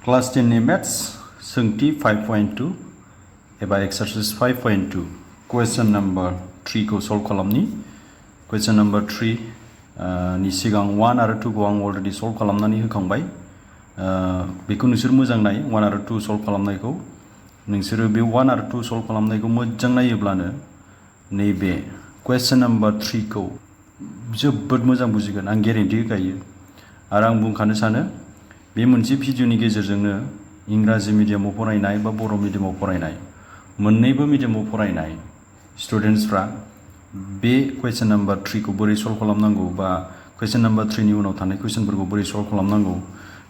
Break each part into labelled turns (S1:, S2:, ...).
S1: class 10 नि maths सोंथि 5.2 एबा एक्सारसाइज 5.2 क्वेश्चन नंबर 3 को सल्व खालामनि क्वेश्चन नंबर 3 नि सिगां 1 आरो 2 को आं अलरेडी सल्व खालामनानै होखांबाय बेखौ नोंसोर मोजां नाय 1 आरो 2 सल्व खालामनायखौ नोंसोर बे 1 आरो 2 सल्व खालामनायखौ मोजां नायोब्लानो नैबे क्वेश्चन नंबर 3 को जोबोद मोजां बुजिगोन आं ग्यारेन्टी होखायो आरो आं बुंखानो सानो बे मोनसे भिडिअनि गेजेरजोंनो इंराजि मिडियामाव फरायनाय बा बर' मिडियामाव फरायनाय मोन्नैबो मिडियामाव फरायनाय स्टुडेन्ट्सफ्रा बे क्वेश्चन नंबर 3 को बोरै सल्व खालामनांगौ बा क्वेश्चन नंबर 3 नि उनाव थानाय क्वेश्चनफोरखौ बोरै सल्व खालामनांगौ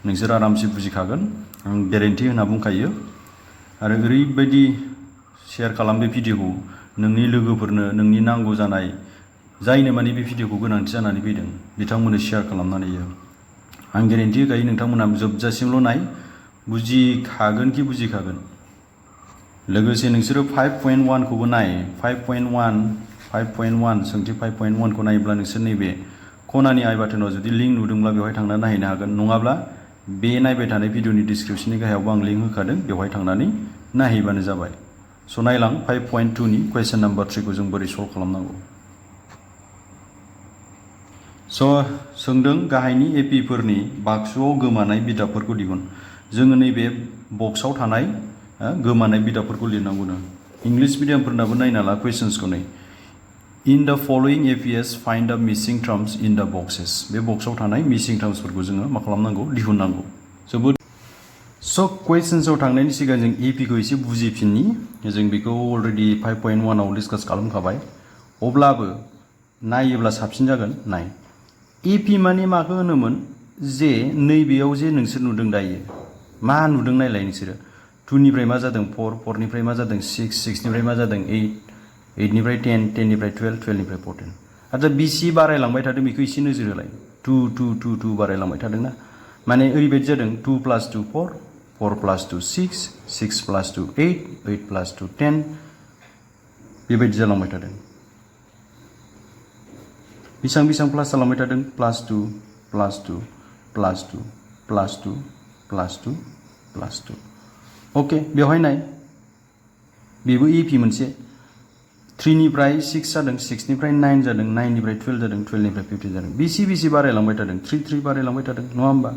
S1: नोंसोर आरामसे बुजिखागोन आं ग्यारेन्टी होना बुंखायो आरो ओरैबायदि शेयार खालाम बे भिडिअखौ नोंनि लोगोफोरनो नोंनि नांगौ जानाय जायनो माने बे भिडिअखौ गोनांथि जानानै फैदों बिथांमोननो शेयार खालामनानै हो आं ग्यारेन्टी होखायो नोंथांमोना जोबजासिमल' नाय बुजिखागोन कि बुजिखागोन लोगोसे नोंसोरो 5.1 खौबो नाय 5.1 सोंथि 5.1 को नायोब्ला नोंसोर नैबे खनानि आइ बाटनाव जुदि लिंक नुदोंब्ला बेवहाय थांनानै नायहैनो हागोन नङाब्ला बे नायबाय थानाय भिडिअनि डिसक्रिप्शननि गाहायावबो आं लिंक होखादों बेवहाय थांनानै नायहैबानो जाबाय स' नायलां 5.2 नि क्वेश्चन नंबर 3 को जों बोरै सल्व खालामनांगौ सोंदों गाहायनि एपिफोरनि बाक्सुआव गोमानाय बिदाबफोरखौ दिहुन जोङो नैबे बक्सआव थानाय गोमानाय बिदाबफोरखौ लिरनांगौनो इंलिश मिडियामफोरनाबो नायना ला क्वेश्चन्सखौ नै in the following APS find द मिसिं टार्म्स इन द बक्सेस बे बक्सआव थानाय मिसिं टार्म्सफोरखौ जोङो मा खालामनांगौ दिहुननांगौ जोबोद स' क्वेश्चन्सआव थांनायनि सिगां जों एपिखौ एसे बुजिफिननि जों बेखौ अलरेडि 5.1 आव डिसकास खालामखाबाय अब्लाबो नायोब्ला साबसिन जागोन नाय एपि माने माखौ होनोमोन जे नैबेयाव जे नोंसोर नुदों दायो मा नुदों नायलाय नोंसोरो 2 निफ्राय मा जादों 4 4 निफ्राय मा जादों 6 6 निफ्राय मा जादों 8 8 निफ्राय 10 10 निफ्राय 12 12 निफ्राय 14 आरो बेसे बारायलांबाय थादों बेखौ एसे नोजोर होलाय 2 2 2 2 बारायलांबाय थादोंना माने ओरैबायदि जादों 2 + 2 4 4 + 2 6 6 + 2 8 8 + 2 10 बेबायदि जालांबाय थादों बेसेबां प्लास जालांबाय थादों +2 +2 +2 +2 +2 +2 अके बेवहाय नाय बेबो एपि मोनसे 3 निफ्राय 6 जादों 6 निफ्राय 9 जादों 9 निफ्राय 12 जादों 12 निफ्राय 15 जादों बेसे बारायलांबाय थादों 3 3 बारायलांबाय थादों नङा होमबा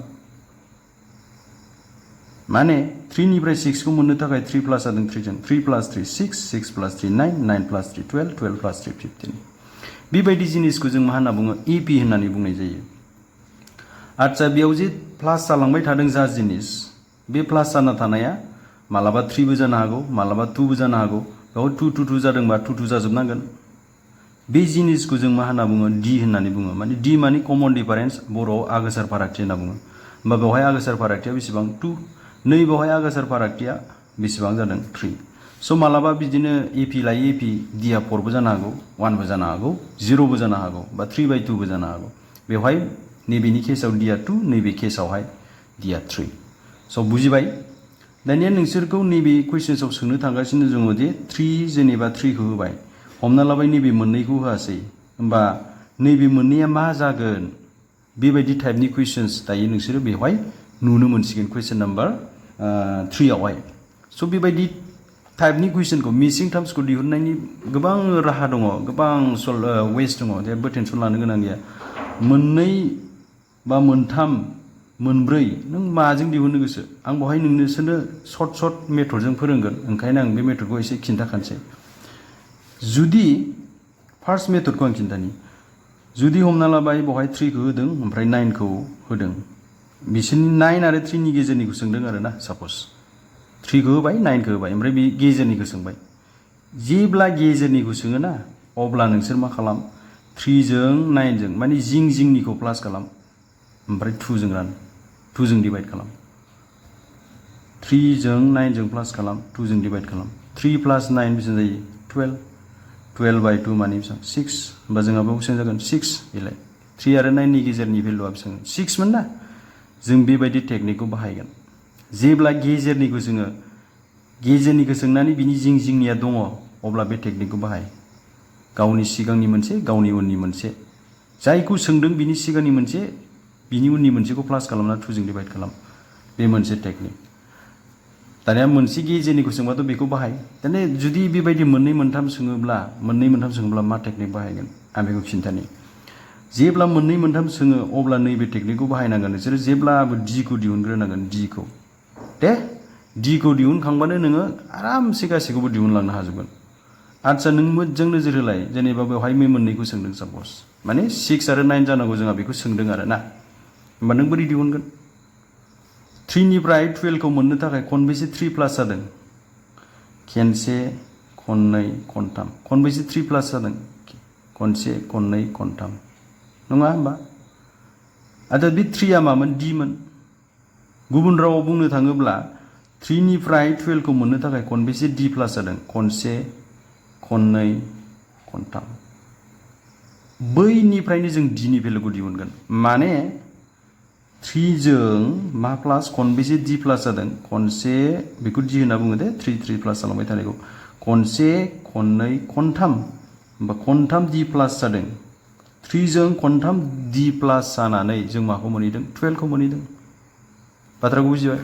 S1: माने 3 निफ्राय 6 को मोननो थाखाय 3 प्लास जादों 3 जों 3 + 3 6 6 + 3 9 9 + 3 12 12 + 3 15 बेबायदि जिनिसखौ जों मा होनना बुङो एपि होननानै बुंनाय जायो आच्छा बेयाव जे प्लास जालांबाय थादों जा जिनिस बे प्लास जाना थानाया मालाबा 3 बो जानो हागौ मालाबा 2 बो जानो हागौ बेयाव 2 2 2 जादोंबा 2 2 जाजोबनांगोन बे जिनिसखौ जों मा होनना बुङो डि होननानै बुङो माने डि माने कमन डिफारेन्स बर'आव आगोसार फारागथि होनना बुङो होमबा बेवहाय आगोसार फारागथिया बेसेबां 2 नै बेवहाय आगोसार फारागथिया बेसेबां जादों 3 स' मालाबा बिदिनो एपि लायै एपि डिआ 4 बो जानो हागौ 1 बो जानो हागौ 0 बो जानो हागौ बा 3/2 बो जानो हागौ बेवहाय नैबेनि केसाव डिआ 2 नैबे केसावहाय डिआ 3 स' बुजिबाय दानिया नोंसोरखौ नैबे कुइसन्सआव सोंनो थांगासिनो दङ जे 3 जेनेबा 3 खौ होबाय हमना लाबाय नैबे मोननैखौ होआसै होमबा नैबे मोननैया मा जागोन बेबायदि टाइपनि कुइसन्स दायो नोंसोरो बेवहाय नुनो मोनसिगोन कुइसन नम्बर 3 आवहाय स' बेबायदि टाइपनि कुइसनखौ मिसिं टार्म्सखौ दिहुननायनि गोबां राहा दङ गोबां वेस दङ जेबो टेनसन लानो गोनां गैया मोननै बा मोनथाम मोनब्रै नों माजों दिहुननो गोसो आं बेवहाय नोंसोरनो सर्ट मेथडजों फोरोंगोन ओंखायनो आं बे मेथडखौ एसे खिन्थाखानोसै जुदि फार्स्ट मेथडखौ आं खिन्थानि जुदि हमना लाबाय बेवहाय 3 खौ होदों ओमफ्राय 9 खौ होदों बिसोरनि 9 आरो 3 नि गेजेरनिखौ सोंदों आरो ना सापस 3 खौ होबाय 9 खौ होबाय ओमफ्राय बे गेजेरनिखौ सोंबाय जेब्ला गेजेरनिखौ सोङो ना अब्ला नोंसोर मा खालाम 3 जों 9 जों माने जिंनिखौ प्लास खालाम ओमफ्राय 2 जों रान 2 जों डिभाइड खालाम 3 जों 9 जों प्लास खालाम 2 जों डिभाइड खालाम 3 + 9 बेसेबां जायो 12 12/2 माने बेसेबां 6 होमबा जोंहा बेयाव बेसेबां जागोन 6 बेलाय 3 आरो 9 नि गेजेरनि भेलुआ बेसेबां 6 मोन ना जों बेबायदि टेकनिकखौ बाहायगोन जेब्ला गेजेरनिखौ सोंनानै बिनि जिंनिया दङ अब्ला बे टेकनिकखौ बाहाय गावनि सिगांनि मोनसे गावनि उननि मोनसे जायखौ सोंदों बिनि सिगांनि मोनसे बिनि उननि मोनसेखौ प्लास खालामना 2 जों डिभाइड खालाम बे मोनसे टेकनिक दानिया मोनसे गेजेरनिखौ सोंबाथ' बेखौ बाहाय दानिया जुदि बेबायदि मोननै मोनथाम सोङोब्ला मा टेकनिक बाहायगोन आं बेखौ खिन्थानि जेब्ला मोननै मोनथाम सोङो अब्ला नैबे टेकनिकखौ बाहायनांगोन नोंसोरो जेब्लाबो डिखौ दिहुनग्रोनांगोन डिखौ दे डिखौ दिहुनखांबानो नोङो आरामसे गासैखौबो दिहुनलांनो हाजोबगोन आच्छा नों मोजां नोजोर होलाय जेनेबा बेवहाय मोननैखौ सोंदों साप'ज माने 6 आरो 9 जानांगौ जोंहा बेखौ सोंदों आरो ना होमबा नों बोरै दिहुनगोन 3 निफ्राय 12 खौ मोननो थाखाय खनबेसे 3 प्लास जादों खेनसे खननै खनथाम खनबेसे 3 प्लास जादों खनसे खननै खनथाम नङा होमबा आदा बे 3 आ मामोन d मोन गुबुन रावाव बुंनो थाङोब्ला 3 निफ्राय 12 खौ मोननो थाखाय खनबेसे d प्लास जादों खनसे खननै खनथाम बैनिफ्रायनो जों d नि भेलुखौ दिहुनगोन माने 3 जों मा प्लास खनबेसे d प्लास जादों खनसे बेखौ d होनना बुङो दे 3 प्लास जालांबाय थानायखौ खनसे खननै खनथाम होमबा खनथाम d प्लास जादों 3 जों खनथाम d प्लास जानानै जों माखौ मोनहैदों 12 खौ मोनहैदों बाथ्राखौ बुजिबाय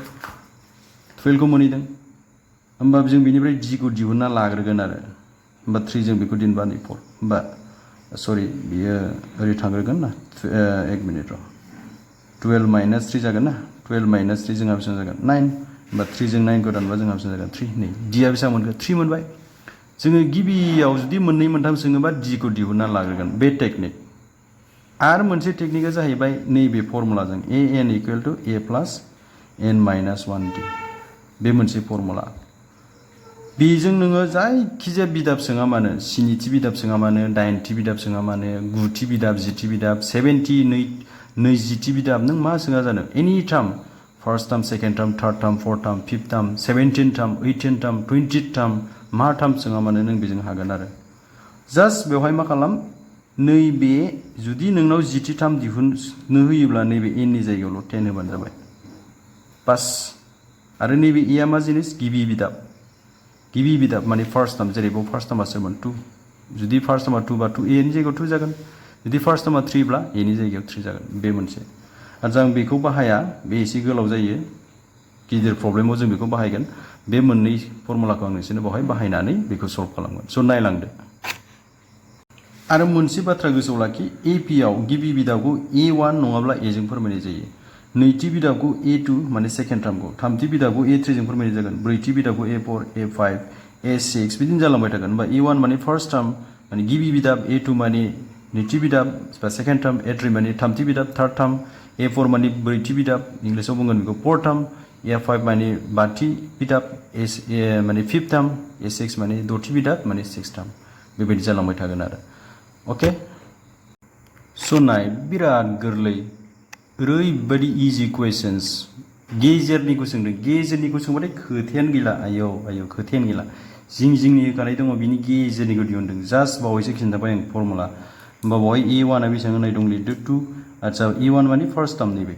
S1: 12 खौ मोनहैदों होमबा जों बेनिफ्राय d खौ दिहुनना लाग्रोगोन आरो होमबा 3 जों बेखौ दिहुनबा 4 होमबा सरि बियो ओरै थांग्रोगोन ना 1 मिनिट र' 12 माइनास 3 जागोन ना 12 माइनास 3 जोंहा बेसेबां जागोन 9 होमबा 3 जों 9 खौ दानबा जोंहा बेसेबां जागोन 3 नै d आ बेसेबां मोनगोन 3 मोनबाय जोङो गिबियाव जुदि मोननै मोनथाम सोङोबा d खौ दिहुनना लाग्रोगोन बे टेकनिक आरो मोनसे टेकनिकआ जाहैबाय नैबे फर्मुलाजों an equal to a plus n minus 1d बे मोनसे फर्मुला बेजों नोङो जायखिजाया बिदाब सोङा मानो 7थि बिदाब सोङा मानो 8थि बिदाब सोङा मानो 9थि बिदाब 10थि बिदाब 70 20थि बिदाब नों मा सोङा जानो एनि term first term second term third term fourth term fifth term 17 term 18 term 20 term मा टार्म सोङा मानो नों बेजों हागोन आरो जास्ट बेवहाय मा खालाम नैबे जुदि नोंनाव 10थि टार्म दिहुननो होयोब्ला नैबे n नि जायगायावल' 10 होबानो जाबाय बास आरो नैबे a आ मा जिनिस गिबि बिदाब माने फार्स्ट टार्म जेरै बेयाव फार्स्ट टार्मआ सोरमोन 2 जुदि फार्स्ट टार्मआ 2 बा 2 a नि जायगायाव 2 जागोन जुदि फार्स्ट टार्मआ 3 ब्ला a नि जायगायाव 3 जागोन बे मोनसे आरो जों बेखौ बाहाया बे एसे गोलाव जायो गिदिर प्रब्लेमाव जों बेखौ बाहायगोन बे मोननै फर्मुलाखौ आं नोंसोरनो बेवहाय बाहायनानै बेखौ सल्भ खालामगोन स' नायलांदो आरो मोनसे बाथ्रा गोसोआव लाखि AP आव गिबि बिदाबखौ A1 नङाब्ला A जों फोरमायनाय जायो नैथि बिदाबखौ A2 माने सेकेन्ड टार्मखौ थामथि बिदाबखौ A3 जों फोरमायनाय जागोन ब्रैथि बिदाबखौ A4 A5 A6 बिदिनो जालांबाय थागोन होमबा A1 माने फार्स्ट टार्म माने गिबि बिदाब A2 माने नैथि बिदाब बा सेकेन्ड टार्म A3 माने थामथि बिदाब थार्ड टार्म A4 माने ब्रैथि बिदाब इंलिसाव बुंगोन बेखौ फोर्थ टार्म A5 माने बाथि बिदाब माने फिफ्थ टार्म A6 माने द'थि बिदाब माने सिक्स टार्म बेबायदि जालांबाय थागोन आरो अके स' नाय बिराद गोरलै ओरैबायदि इजि कुवेशन्स गेजेरनिखौ सोंदों गेजेरनिखौ सोंबाथाय खोथायानो गैला आयौ खोथायानो गैला जिंनि होखानाय दङ बिनि गेजेरनिखौ दिहुनदों जास्ट बावैसो खिन्थाबाय आं फर्मुला होमबा बावहाय A1 आ बेसेबां होनाय दं लिरदो 2 आच्छा A1 माने फार्स्ट टार्म नैबे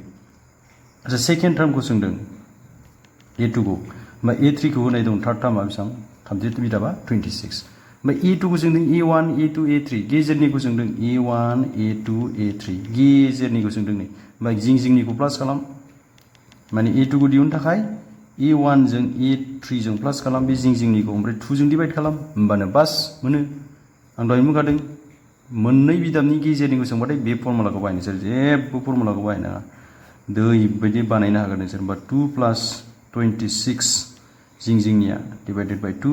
S1: आच्छा सेकेन्ड टार्मखौ सोंदों A2 खौ होमबा A3 खौ होनाय दं थार्ड टार्मआ बेसेबां थामथि बिदाबा 26 ओमफ्राय A2 खौ सोंदों A1 A2 A3 गेजेरनिखौ सोंदों A1 A2 A3 गेजेरनिखौ सोंदों नै ओमफ्राय जिंनिखौ प्लास खालाम माने A2 खौ दिहुननो थाखाय A1 जों A3 जों प्लास खालाम बे जिंनिखौ ओमफ्राय 2 जों डिभाइड खालाम होमबानो बास मोनो आं दहाय बुंखादों मोननै बिदाबनि गेजेरनिखौ सोंबाथाय बे फर्मुलाखौ बाहाय नोंसोर जेबो फर्मुलाखौ बाहायनाङा दै बायदि बानायनो हागोन नोंसोर होमबा 2 प्लास 26 जिंनिया डिभाइडेड बाय 2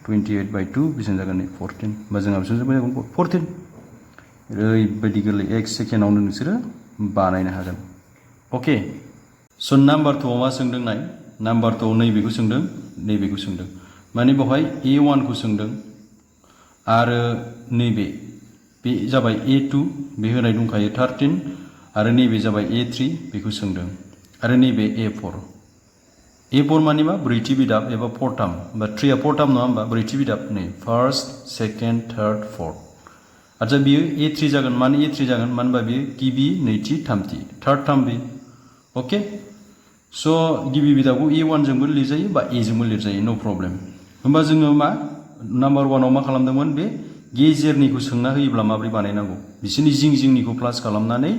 S1: 28 बाय 2 बेसेबां जागोन नै 14 होमबा जोंहा बेसेबां जागोन 14 ओरैबायदि गोरलै 1 सेकेन्डआवनो नोंसोरो बानायनो हागोन अके स' नाम्बार 2 आव मा सोंदों नाय नाम्बार 2 आव नैबेखौ सोंदों माने बेवहाय A1 खौ सोंदों आरो नैबे बे जाबाय A2 बे होनाय दंखायो 13 आरो नैबे जाबाय A3 बेखौ सोंदों आरो नैबे A4 माने मा ब्रैथि बिदाब एबा फोर्थ टार्म बा 3 आ फोर्थ टार्म नङा होमबा ब्रैथि बिदाब नै फार्स्ट सेकेन्ड थार्ड फोर्थ आच्छा बियो A3 जागोन मानो A3 जागोन मानो होनबा बियो गिबि नैथि थामथि थार्ड टार्म बे अके स' गिबि बिदाबखौ A1 जोंबो लिरजायो बा A जोंबो लिरजायो नो प्रब्लेम होमबा जोङो मा नाम्बार 1 आव मा खालामदोंमोन बे गेजेरनिखौ सोंना होयोब्ला माबोरै बानायनांगौ बिसोरनि जिंनिखौ प्लास खालामनानै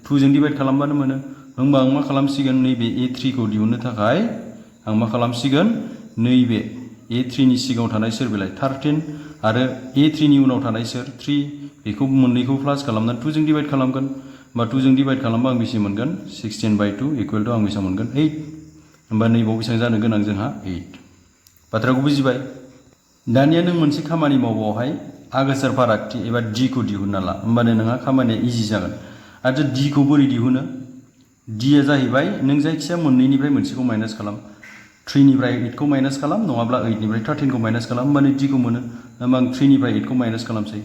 S1: 2 जों डिभाइड खालामबानो मोनो होमबा आं मा खालामसिगोन नैबे A3 खौ दिहुननो थाखाय आं मा खालामसिगोन नैबे A3 नि सिगाङाव थानाय सोर बेलाय 13 आरो A3 नि उनाव थानाय सोर 3 बेखौ मोननैखौ प्लास खालामनानै 2 जों डिवाइड खालामगोन होमबा 2 जों डिवाइड खालामबा आं बेसे मोनगोन 16/2 इक्वल टु आं बेसेबां मोनगोन 8 होमबा नैबाव बेसेबां जानो गोनां जोंहा 8 बाथ्राखौ बुजिबाय दानिया नों मोनसे खामानि मावबावहाय आगोसार फारागथि एबा D खौ दिहुनना ला होमबानो नोंहा खामानिया इजि जागोन आरो D खौ बोरै दिहुनो D आ जाहैबाय नों जायखिया मोननैनिफ्राय मोनसेखौ माइनास खालाम 3 निफ्राय 8 खौ माइनास खालाम नङाब्ला 8 निफ्राय 13 खौ माइनास खालाम होमबानो D खौ मोनो होमबा आं 3 निफ्राय 8 खौ माइनास खालामसै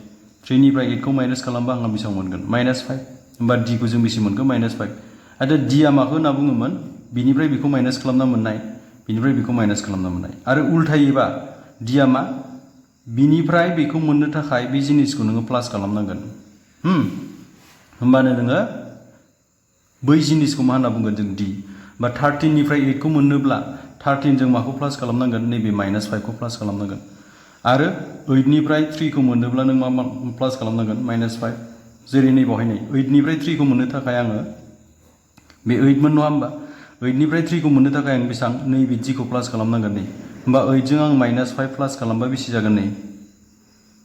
S1: 3 निफ्राय 8 खौ माइनास खालामबा आंहा बेसेबां मोनगोन -5 होमबा D खौ जों बेसे मोनगोन -5 आरो D आ माखौ होनना बुङोमोन बिनिफ्राय बेखौ माइनास खालामना मोननाय बिनिफ्राय बेखौ माइनास खालामना मोननाय आरो उल्थायैबा D आ मा बिनिफ्राय बेखौ मोननो थाखाय बे जिनिसखौ नोङो प्लास खालामनांगोन होमबानो नोङो बै जिनिसखौ मा होनना बुंगोन जों D बा 13 निफ्राय 8 खौ मोननोब्ला 13 जों माखौ प्लास खालामनांगोन नैबे -5 खौ प्लास खालामनांगोन आरो 8 निफ्राय 3 खौ मोननोब्ला नों मा प्लास खालामनांगोन -5 जेरै नै बावहाय नै 8 निफ्राय 3 खौ मोननो थाखाय आङो बे 8 मोन नङा होमबा 8 निफ्राय 3 खौ मोननो थाखाय आं बेसेबां नैबे D खौ प्लास खालामनांगोन नै होमबा 8 जों आं -5 प्लास खालामबा बेसे जागोन नै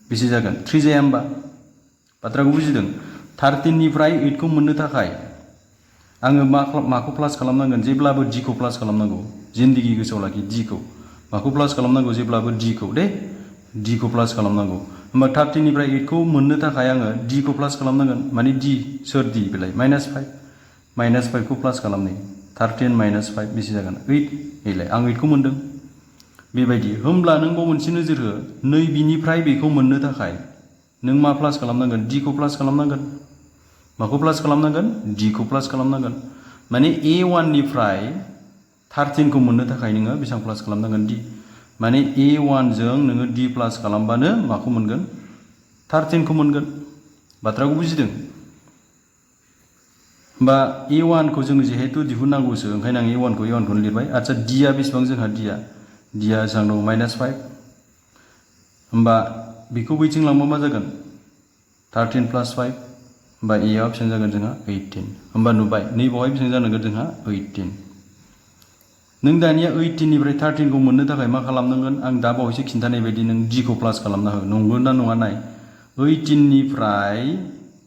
S1: बेसे जागोन 3 जाया होमबा बाथ्राखौ बुजिदों 13 निफ्राय 8 खौ मोननो थाखाय आङो माखौ प्लास खालामनांगोन जेब्लाबो D खौ प्लास खालामनांगौ जिन्दगि गोसोआव लाखि D खौ माखौ प्लास खालामनांगौ जेब्लाबो D खौ दे D खौ प्लास खालामनांगौ होमबा 13 निफ्राय 8 खौ मोननो थाखाय आङो D खौ प्लास खालामनांगोन माने D सोर D बेलाय -5 खौ प्लास खालामनि 13 - 5 बेसे जागोन 8 बेलाय आं 8 खौ मोनदों बेबायदि होमब्ला नों बाव मोनसे नोजोर हो नै बिनिफ्राय बेखौ मोननो थाखाय नों मा प्लास खालामनांगोन D खौ प्लास खालामनांगोन माखौ प्लास खालामनांगोन D खौ प्लास खालामनांगोन माने A1 निफ्राय 13 खौ मोननो थाखाय नोङो बेसेबां प्लास खालामनांगोन D माने A1 जों नोङो D प्लास खालामबानो माखौ मोनगोन 13 खौ मोनगोन बाथ्राखौ बुजिदों होमबा A1 खौ जोङो जिहेतु दिहुननांगौसो ओंखायनो आं A1 खौनो लिरबाय आच्छा D आ बेसेबां जोंहा D आ बेसेबां दं -5 होमबा बेखौ बैथिं लांबा मा जागोन 13 + 5 होमबा A आ बेसेबां जागोन जोंहा 18 होमबा नुबाय नैबावहाय बेसेबां जानांगोन जोंहा 18 नों दानिया 18 निफ्राय 13 खौ मोननो थाखाय मा खालामनांगोन आं दा बावैसो खिन्थानाय बायदि नों D खौ प्लास खालामना हो नंगौ ना नङा नाय 18 निफ्राय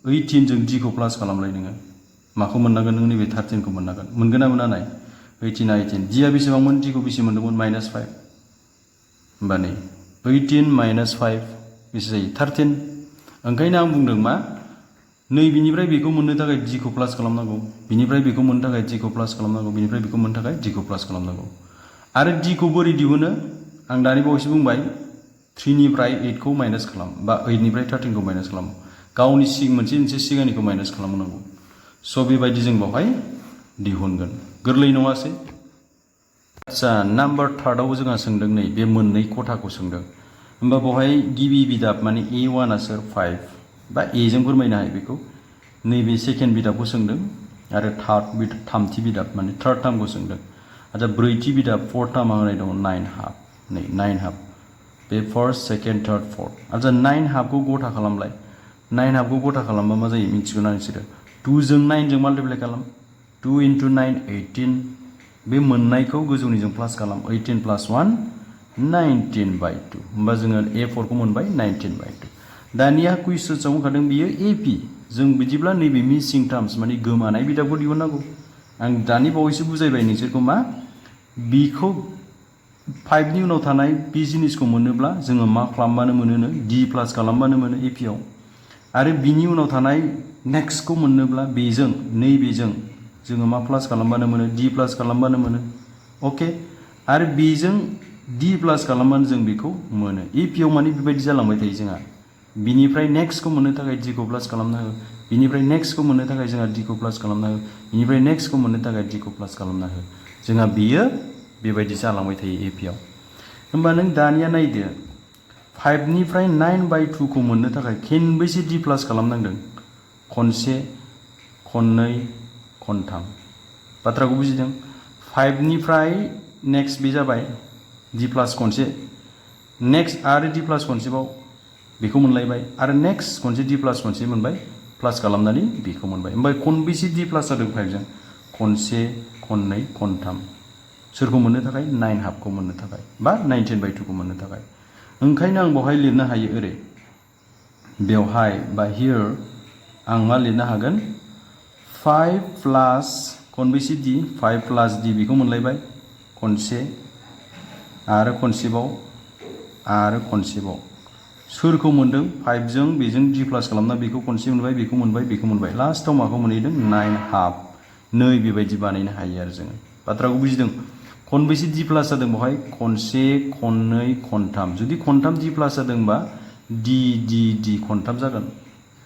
S1: 18 जों D खौ प्लास खालामलाय नोङो माखौ मोननांगोन नों नैबे 13 खौ मोननांगोन मोनगोन ना मोना नाय 18 D आ बेसेबांमोन D खौ बेसे मोनदोंमोन -5 होमबा नै 18 - 5 बेसे जायो 13 ओंखायनो आं बुंदों मा नै बिनिफ्राय बेखौ मोननो थाखाय D खौ प्लास खालामनांगौ बिनिफ्राय बेखौ मोननो थाखाय D खौ प्लास खालामनांगौ बिनिफ्राय बेखौ मोननो थाखाय D खौ प्लास खालामनांगौ आरो D खौ बोरै दिहुनो आं दानि बावैसो बुंबाय 3 निफ्राय 8 खौ माइनास खालाम बा 8 निफ्राय 13 खौ माइनास खालाम गावनि मोनसे सिगांनिखौ माइनास खालामनांगौ स' बेबायदि जों बावहाय दिहुनगोन गोरलै नङासै आच्छा नाम्बार 3 आव जोंहा सोंदों नै बे मोननै खथाखौ सोंदों होमबा बावहाय गिबि बिदाब माने A1 आ सोर 5 बा A जों फोरमायनो हायो बेखौ नैबे सेकेन्ड बिदाबखौ सोंदों आरो थामथि बिदाब माने थार्ड टार्मखौ सोंदों आच्छा ब्रैथि बिदाब फर्थ टार्मआ होनाय दङ 9½ नै 9½ बे फार्स्ट सेकेन्ड थार्ड फर्थ आच्छा 9½ खौ गथा खालामलाय 9½ खौ गथा खालामबा मा जायो मिथिगौ ना नोंसोरो 2 जों 9 जों माल्टिप्लाइ खालाम 2 × 9 18 बे मोननायखौ गोजौनिजों प्लास खालाम 18 + 1 19/2 होमबा जोङो A4 खौ मोनबाय 19/2 दानिया कुइसन्सआव होखादों बियो AP जों बिदिब्ला नैबे मिसिं टार्म्स माने गोमानाय बिदाबखौ दिहुननांगौ आं दानि बावैसो बुजायबाय नोंसोरखौ मा बिखौ 5 नि उनाव थानाय बे जिनिसखौ मोनोब्ला जोङो मा खालामबानो मोनोनो D प्लास खालामबानो मोनो AP आव आरो बिनि उनाव थानाय नेक्स्टखौ मोननोब्ला बेजों नैबेजों जोङो मा प्लास खालामबानो मोनो D प्लास खालामबानो मोनो अके आरो बेजों D प्लास खालामबानो जों बेखौ मोनो AP आव माने बेबायदि जालांबाय थायो जोंहा बिनिफ्राय नेक्स्टखौ मोननो थाखाय D खौ प्लास खालामना हो बिनिफ्राय नेक्स्टखौ मोननो थाखाय जोंहा D खौ प्लास खालामना हो बिनिफ्राय नेक्स्टखौ मोननो थाखाय D खौ प्लास खालामना हो जोंहा बियो बेबायदि जालांबाय थायो AP आव होमबा नों दानिया नायदो 5 निफ्राय 9/2 खौ मोननो थाखाय खेनबेसे D प्लास खालामनांदों खनसे खननै खनथाम बाथ्राखौ बुजिदों 5 निफ्राय नेक्स्ट बे जाबाय D प्लास खनसे नेक्स्ट आरो D प्लास खनसेबाव बेखौ मोनलायबाय आरो नेक्स्ट खनसे D प्लास खनसे मोनबाय प्लास खालामनानै बेखौ मोनबाय ओमफ्राय खनबेसे D प्लास जादों 5 जों खनसे खननै खनथाम सोरखौ मोननो थाखाय 9 हाफखौ मोननो थाखाय बा 19/2 खौ मोननो थाखाय ओंखायनो आं बेवहाय लिरनो हायो ओरै बेवहाय बा हियर आं मा लिरनो हागोन 5 प्लास खनबेसे d 5 प्लास d बेखौ मोनलायबाय खनसे आरो खनसेबाव आरो खनसेबाव सोरखौ मोनदों 5 जों बेजों d प्लास खालामना बेखौ खनसे मोनबाय बेखौ मोनबाय बेखौ मोनबाय लास्टआव माखौ मोनहैदों 9 हाफ नै बेबायदि बानायनो हायो आरो जोङो बाथ्राखौ बुजिदों खनबेसे d प्लास जादों बेवहाय खनसे खननै खनथाम जुदि खनथाम d प्लास जादोंबा d खनथाम जागोन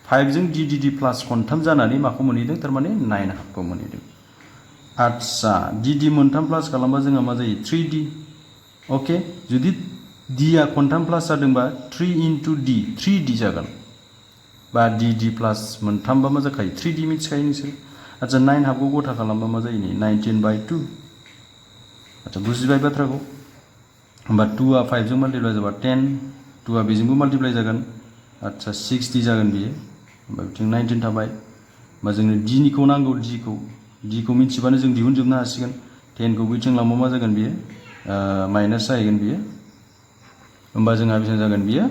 S1: 5 जों d प्लास खनथाम जानानै माखौ मोनहैदों थारमाने 9 हाफखौ मोनहैदों आच्छा d मोनथाम प्लास खालामबा जोंहा मा जायो 3d ओके जुदि d आ खनथाम प्लास जादोंबा 3 into d 3d जागोन बा d प्लास मोनथामबा मा जाखायो 3d मिथिखायो नोंसोर आच्छा 9 हाफखौ गथा खालामबा मा जायो 19/2 आच्छा बुजिबाय बाथ्राखौ होमबा 2 आ 5 जों माल्टिप्लाइ जाबा 10 2 आ बेजोंबो माल्टिप्लाइ जागोन आच्छा 60 जागोन बियो होमबा बिथिं 19 थाबाय होमबा जोंनो d खौ नांगौ d खौ मिथिबानो जों दिहुनजोबनो हासिगोन 10 खौ बिथिं लांबा मा जागोन बियो माइनास जाहैगोन बियो होमबा जोंहा बेसेबां जागोन बियो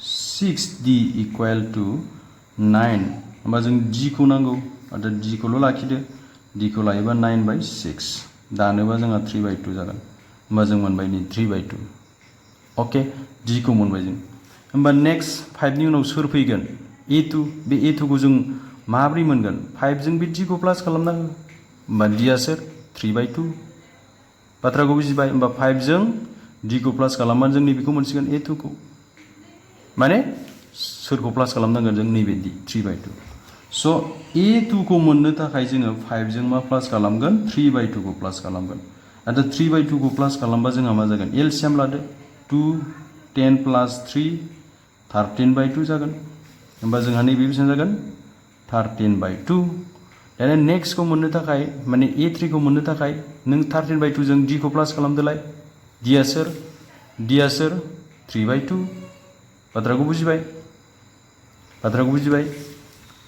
S1: 6d = 9 होमबा जों d खौ नांगौ आरो d खौल' लाखिदो d खौ लायोबा 9/6 दानोबा जोंहा 3/2 जागोन होमबा जों मोनबाय नै 3/2 ओके d खौ मोनबाय जों होमबा नेक्स्ट 5 नि उनाव सोर फैगोन a2 बे a2 खौ जों माब्रै मोनगोन 5 जों बे d खौ प्लास खालामना हो होमबा d आ सोर 3/2 बाथ्राखौ बुजिबाय होमबा 5 जों d खौ प्लास खालामबानो जों नैबेखौ मोनसिगोन a2 खौ माने सोरखौ प्लास खालामनांगोन जों नैबे d 3/2 स' a2 खौ मोननो थाखाय जोङो 5 जों मा प्लास खालामगोन 3/2 खौ प्लास खालामगोन आरो 3/2 खौ प्लास खालामबा जोंहा मा जागोन एलसिएम लादो 2 10 + 3 13/2 जागोन होमबा जोंहा नैबे बेसेबां जागोन 13/2 दाना नेक्स्ट खौ मोननो थाखाय माने a3 खौ मोननो थाखाय नों 13/2 जों d खौ प्लास खालामदोलाय d आ सोर 3/2 बाथ्राखौ बुजिबाय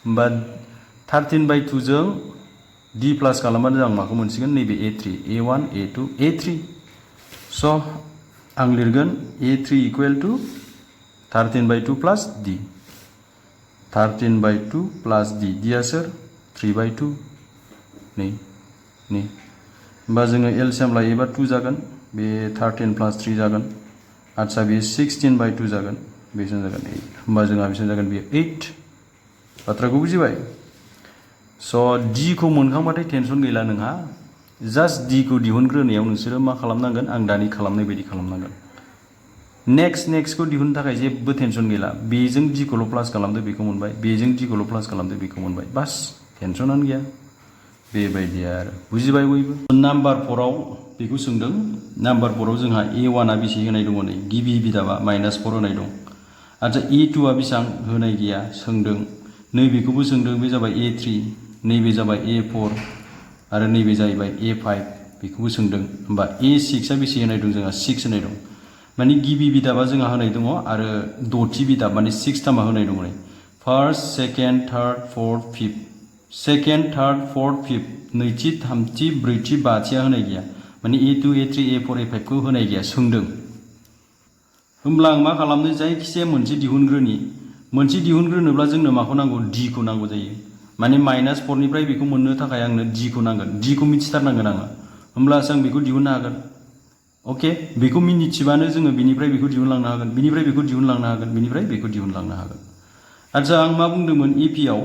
S1: होमबा 13/2 जों d प्लास खालामबानो जों माखौ मोनसिगोन नैबे a3 a1 a2 a3 स' आं लिरगोन a3 = 13/2 + d 13/2 + d d आ सोर 3/2 नै होमबा जोङो एलसिएम लायोबा 2 जागोन बे 13 + 3 जागोन आच्छा बे 16/2 जागोन बेसेबां जागोन 8 होमबा जोंहा बेसेबां जागोन बेयो 8 बाथ्राखौ बुजिबाय स' d खौ मोनखांबाथाय टेनसन गैला नोंहा जास्ट d खौ दिहुनग्रोनायाव नोंसोरो मा खालामनांगोन आं दानि खालामनाय बायदि खालामनांगोन नेक्स्ट खौ दिहुननो थाखाय जेबो टेनसन गैला बेजों d खौल' प्लास खालामदो बेखौ मोनबाय बेजों d खौल' प्लास खालामदो बेखौ मोनबाय बास टेनसनानो गैया बेबायदि आरो बुजिबाय बयबो नाम्बार 4 आव बेखौ सोंदों नाम्बार 4 आव जोंहा a1 आ बेसे होनाय दङ नै गिबि बिदाबा -4 होनाय दं आच्छा a2 आ बेसेबां होनाय गैया सोंदों नैबेखौबो सोंदों बे जाबाय a3 नैबे जाबाय a4 आरो नैबे जाहैबाय a5 बेखौबो सोंदों होमबा a6 आ बेसे होनाय दं जोंहा 6 होनाय दं माने गिबि बिदाबा जोंहा होनाय दङ आरो द'थि बिदाब माने 6 टामा होनाय दङ नै first second third fourth fifth second third fourth fifth नैथि थामथि ब्रैथि बाथिया होनाय गैया माने a2 a3 a4 a5 खौ होनाय गैया सोंदों होमब्ला आं मा खालामनो जायखिजाया मोनसे दिहुनग्रोनोब्ला जोंनो माखौ नांगौ d खौ नांगौ जायो माने -4 निफ्राय बेखौ मोननो थाखाय आंनो d खौ नांगोन d खौ मिथिथारनांगोन आङो होमब्लासो आं बेखौ दिहुननो हागोन ओके बेखौ मिथिबानो जोङो बिनिफ्राय बेखौ दिहुनलांनो हागोन बिनिफ्राय बेखौ दिहुनलांनो हागोन बिनिफ्राय बेखौ दिहुनलांनो हागोन आच्छा आं मा बुंदोंमोन EP आव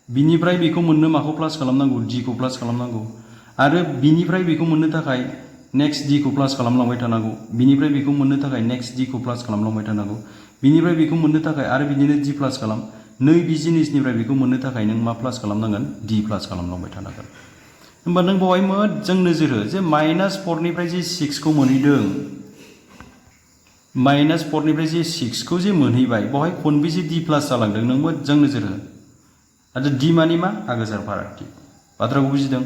S1: बिनिफ्राय बेखौ मोननो माखौ प्लास खालामनांगौ d खौ प्लास खालामनांगौ आरो बिनिफ्राय बेखौ मोननो थाखाय नेक्स्ट d खौ प्लास खालामलांबाय थानांगौ बिनिफ्राय बेखौ मोननो थाखाय नेक्स्ट d खौ प्लास खालामलांबाय थानांगौ बिनिफ्राय बेखौ मोननो थाखाय आरो बिदिनो d प्लास खालाम नैबे जिनिसनिफ्राय बेखौ मोननो थाखाय नों मा प्लास खालामनांगोन d प्लास खालामलांबाय थानांगोन होमबा नों बेवहाय मोजां नोजोर हो जे -4 निफ्राय जे 6 खौ मोनहैदों -4 निफ्राय जे 6 खौ जे मोनहैबाय बेवहाय खनबेसे d प्लास जालांदों नों मोजां नोजोर हो आरो d मानि मा आगोसार फारागथि बाथ्राखौ बुजिदों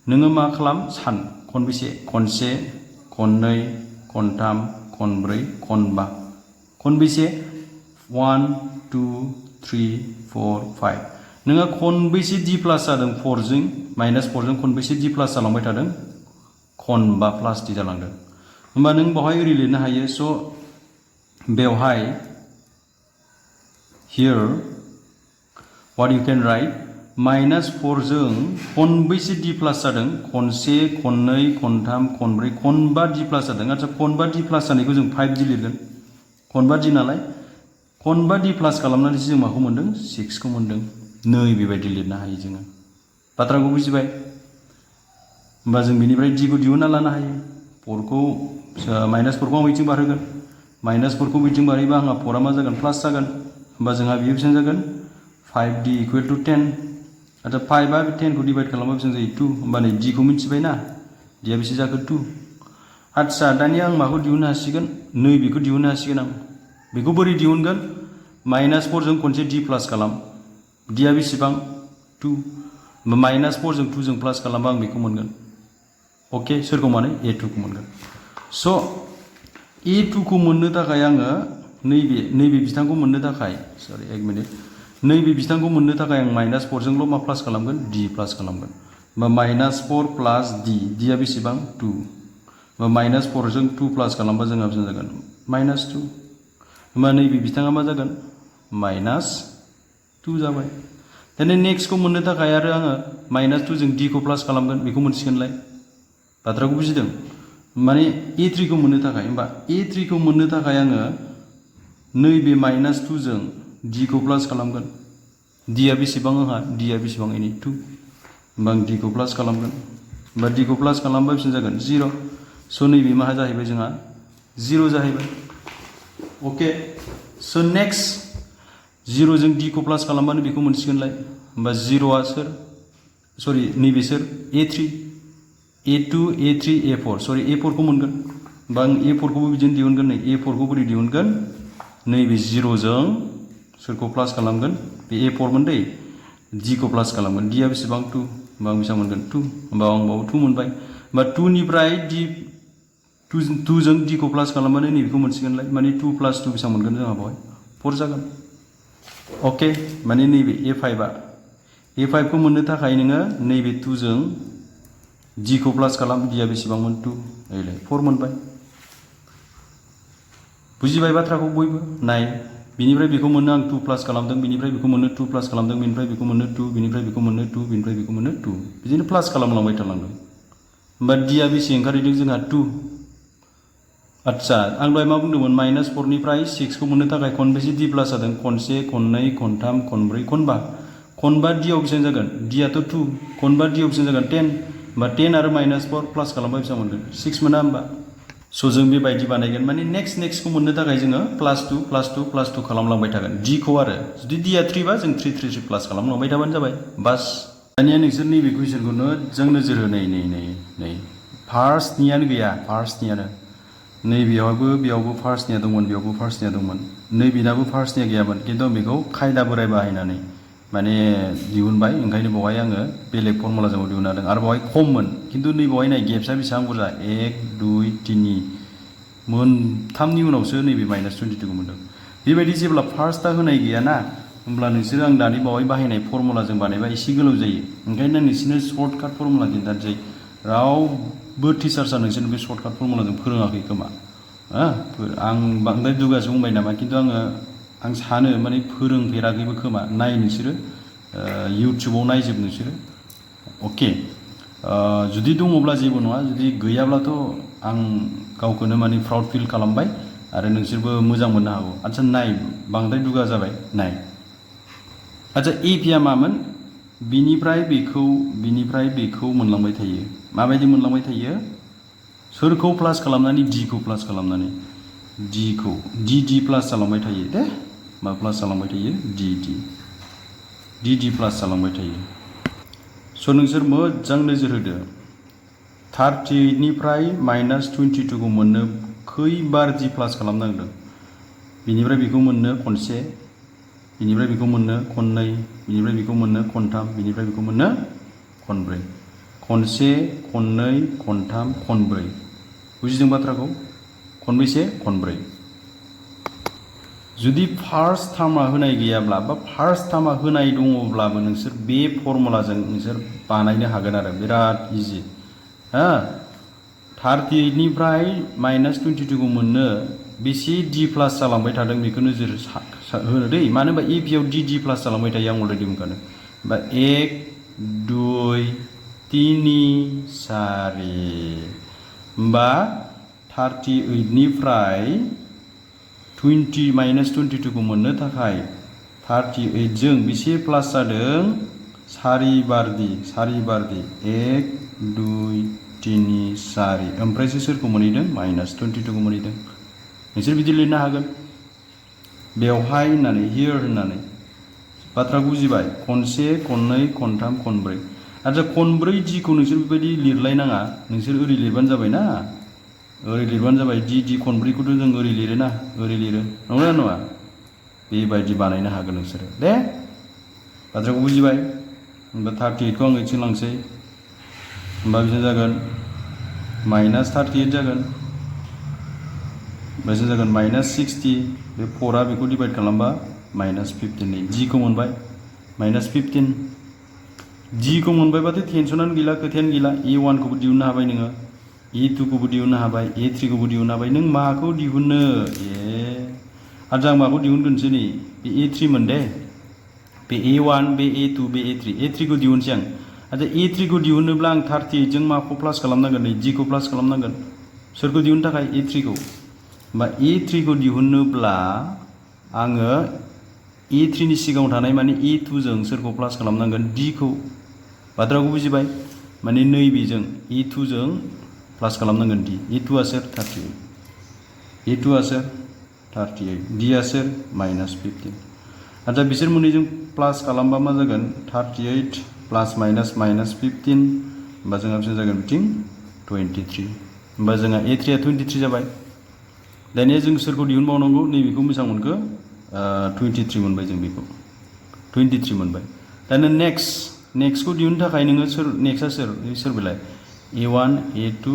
S1: नोङो मा खालाम सान खनबेसे खनसे खननै खनथाम खनब्रै खनबा खनबेसे 1 2 3 4 5 नोंहा खनबेसे d प्लास जादों 4 जों माइनास 4 जों खनबेसे d प्लास जालांबाय थादों खनबा प्लास d जालांदों होमबा नों बेवहाय ओरै लिरनो हायो स' बेवहाय here what you can write minus 4 जों खनबेसे d प्लास जादों खनसे खननै खनथाम खनब्रै खनबा d प्लास जादों आচ্ছা खनबा d प्लास जानायखौ जों 5d लिरगोन खनबा d नालाय खनबा d प्लास खालामनानै जों माखौ मोनदों 6 खौ मोनदों नै बेबायदि लिरनो हायो जोङो बाथ्राखौ बुजिबाय होमबा जों बेनिफ्राय d खौ दिहुनना लानो हायो 4 खौ माइनास 4 खौ आं बिथिं बारहोगोन माइनास 4 खौ बिथिं बारहोबा आंहा 4 आ मा जागोन प्लास जागोन होमबा जोंहा बेयो बेसेबां जागोन 5d इक्वल टु 10 आচ্ছা 5 आ 10 खौ डिवाइड खालामबा बेसेबां जायो 2 होमबा नै d खौ मिथिबाय ना d आ बेसे जाखो 2 आচ্ছা दानिया आं माखौ दिहुननो हासिगोन नै बेखौ दिहुननो हासिगोन आं बेखौ बोरै दिहुनगोन माइनास 4 जों खनसे d प्लास खालाम d आ बेसेबां 2 माइनास 4 जों 2 जों प्लास खालामबा आं बेखौ मोनगोन अके सोरखौ माने a2 खौ मोनगोन स' a2 खौ मोननो थाखाय आङो नैबे बिथांखौ मोननो थाखाय सरि एक मिनिट नैबे बिथांखौ मोननो थाखाय आं माइनास 4 जोंल' मा प्लास खालामगोन d प्लास खालामगोन होमबा माइनास 4 प्लास d d आ बेसेबां 2 होमबा माइनास 4 जों 2 प्लास खालामबा जोंहा बेसेबां जागोन माइनास 2 होमबा नैबे बिथाङा मा जागोन माइनास 2 जाबाय दानिया नेक्स्टखौ मोननो थाखाय आरो आङो माइनास 2 जों d खौ प्लास खालामगोन बेखौ मोनसिगोनलाय बाथ्राखौ बुजिदों माने a3 खौ मोननो थाखाय होमबा a3 खौ मोननो थाखाय आङो नैबे माइनास 2 जों d खौ प्लास खालामगोन d आ बेसेबां आंहा d आ बेसेबां इनि 2 होमबा आं d खौ प्लास खालामगोन होमबा d खौ प्लास खालामबा बेसेबां जागोन 0 स' नैबे मा जाहैबाय जोंहा 0 जाहैबाय अके स' नेक्स्ट 0 जों d खौ प्लास खालामबानो बेखौ मोनसिगोनलाय होमबा 0 आ सोर सरि नैबे सोर a3 a2 a3 a4 सरि a4 खौ मोनगोन होमबा आं a4 खौबो बिदिनो दिहुनगोन नै a4 खौ बोरै दिहुनगोन नैबे 0 जों सोरखौ प्लास खालामगोन बे a4 मोन दै d खौ प्लास खालामगोन d आ बेसेबां 2 होमबा आं बेसेबां मोनगोन 2 होमबा आं बाव 2 मोनबाय होमबा 2 निफ्राय d 2 जों d खौ प्लास खालामबानो नैबेखौ मोनसिगोनलाय माने 2 प्लास 2 बेसेबां मोनगोन जोंहा बेवहाय 4 जागोन अके माने नैबे a5 आ a5 खौ मोननो थाखाय नोङो नैबे 2 जों d खौ प्लास खालाम d आ बेसेबांमोन 2 ओइलाय 4 मोनबाय बुजिबाय बाथ्राखौ बयबो नाय बिनिफ्राय बेखौ मोननो आं 2 प्लास खालामदों बिनिफ्राय बेखौ मोननो 2 प्लास खालामदों बिनिफ्राय बेखौ मोननो 2 बिनिफ्राय बेखौ मोननो 2 बिनिफ्राय बेखौ मोननो 2 बिदिनो प्लास खालामलांबाय थालांदों होमबा d आ बेसे ओंखारहैदों जोंहा 2 आচ্ছা आं दहाय मा बुंदोंमोन माइनास 4 निफ्राय 6 खौ मोननो थाखाय खनबेसे d प्लास जादों खनसे खननै खनथाम खनब्रै खनबा खनबा d आव बेसेबां जागोन d आथ' 2 खनबा d आव बेसेबां जागोन 10 होमबा 10 आरो माइनास 4 प्लास खालामबा बेसेबां मोनगोन 6 मोना होमबा स' जों बेबायदि बानायगोन माने नेक्स्टखौ मोननो थाखाय जोङो प्लास 2 प्लास 2 प्लास 2 खालामलांबाय थागोन d खौ आरो जुदि d आ 3 बा जों 3 3 3 प्लास खालामलांबाय थाबानो जाबाय बास दानिया नोंसोर नैबे कुइसनखौनो जों नोजोर हो नै फार्स्टनियानो गैया फार्स्टनियानो बेयावबो फार्स्टनिया दंमोन बेयावबो फार्स्टनिया दंमोन नैबेनाबो फार्स्टनिया गैयामोन खिन्थु आं बेखौ खायदा बोराय बाहायनानै माने दिहुनबाय ओंखायनो बेवहाय आङो बेलेग फर्मुलाजों दिहुननो हादों आरो बेवहाय खममोन खिन्थु नै बेवहाय नाय गेप्सआ बेसेबां बुरजा 1 2 3 मोनथामनि उनावसो नैबे माइनास 22 खौ मोनदों बेबायदि जेब्ला फार्स्टआ होनाय गैयाना होमब्ला नोंसोरो आं दानि बावै बाहायनाय फर्मुलाजों बानायबा एसे गोलाव जायो ओंखायनो नोंसोरनो सर्टकाट फर्मुला खिन्थानोसै रावबो टिचार्सआ नोंसोरनो बे सर्टकाट फर्मुलाजों फोरोङाखै खोमा आं बांद्राय दुगासो बुंबाय नामा खिन्थु आं सानो माने फोरोंफेराखैबो खोमा नाय नोंसोरो इउटुबाव नायजोब नोंसोरो अके जुदि दङब्ला जेबो नङा जुदि गैयाब्लाथ' आं गावखौनो माने प्राउड फिल खालामबाय आरो नोंसोरबो मोजां मोननो हागौ आচ্ছা नाय बांद्राय दुगा जाबाय नाय आচ্ছা एपिआ मामोन बिनिफ्राय बेखौ मोनलांबाय थायो माबायदि मोनलांबाय थायो सोरखौ प्लास खालामनानै d खौ प्लास खालामनानै d खौ d प्लास जालांबाय थायो दे मा प्लास जालांबाय थायो d प्लास जालांबाय थायो स' नोंसोर मोजां नोजोर होदो 38 निफ्राय माइनास 22 खौ मोननो खैबार d प्लास खालामनांदों बिनिफ्राय बेखौ मोननो खनसे बिनिफ्राय बेखौ मोननो खननै बिनिफ्राय बेखौ मोननो खनथाम बिनिफ्राय बेखौ मोननो खनब्रै खनसे खननै खनथाम खनब्रै बुजिदों बाथ्राखौ खनबेसे खनब्रै जुदि फार्स्ट टार्मा होनाय गैयाब्ला बा फार्स्ट टार्मा होनाय दङब्लाबो नोंसोर बे फर्मुलाजों नोंसोर बानायनो हागोन आरो बिराद इजि हा 38 निफ्राय -22 खौ मोननो बेसे d प्लास जालांबाय थादों बेखौ नोजोर होनो दै मानो होनबा ep आव d प्लास जालांबाय थायो आं अलरेडि बुंखादों बा 1 2 3 4 होमबा 38 निफ्राय 20 -22 खौ मोननो थाखाय 38 जों बेसे प्लास जादों सारि बार दि 1 2 3 4 ओमफ्रायसो सोरखौ मोनहैदों -22 खौ मोनहैदों नोंसोर बिदि लिरनो हागोन बेवहाय होननानै हियर होननानै बाथ्रा बुजिबाय खनसे खननै खनथाम खनब्रै आरो खनब्रै d खौ नोंसोर बेबायदि लिरलायनाङा नोंसोर ओरै लिरबानो जाबाय ना ओरै लिरबानो जाबाय d खनब्रैखौथ' जों ओरै लिरोना ओरै लिरो नंगौना नङा बेबायदि बानायनो हागोन नोंसोरो दे बाथ्राखौ बुजिबाय होमबा 38 खौ आं ओइथिं लांसै होमबा बिदिनो जागोन -38 जागोन बेजों जागोन -60 बे 4 आ बेखौ डिवाइड खालामबा -15 नै d खौ मोनबाय -15 d खौ मोनबायबाथाय टेनसनानो गैला खोथायानो गैला a1 खौबो दिहुननो हाबाय नोङो a2 खौबो दिहुननो हाबाय a3 खौबो दिहुननो हाबाय नों माखौ दिहुननो आरो आं माखौ दिहुनगोनसै नै बे a3 मोन दे बे a1 बे a2 बे a3 खौ दिहुनसै आं आरो a3 खौ दिहुननोब्ला आं 38 जों माखौ प्लास खालामनांगोन नै d खौ प्लास खालामनांगोन सोरखौ दिहुननो थाखाय a3 खौ होमबा a3 खौ दिहुननोब्ला आङो a3 नि सिगाङाव थानाय माने a2 जों सोरखौ प्लास खालामनांगोन d खौ बाथ्राखौ बुजिबाय माने नैबेजों a2 जों प्लास खालामनांगोन d a2 आ सोर 38 a2 आ सोर 38 d आ सोर -15 आरो बिसोर मोननैजों प्लास खालामबा मा जागोन 38 प्लास माइनास -15 होमबा जोंहा बेसेबां जागोन बिथिं 23 होमबा जोंहा a3 आ 23 जाबाय दानिया जों सोरखौ दिहुनबावनांगौ नैबेखौ मोजां मोनखो 23 मोनबाय जों बेखौ 23 मोनबाय दाना नेक्स्टखौ दिहुननो थाखाय नोङो सोर नेक्स्टआ सोर बेलाय a1 a2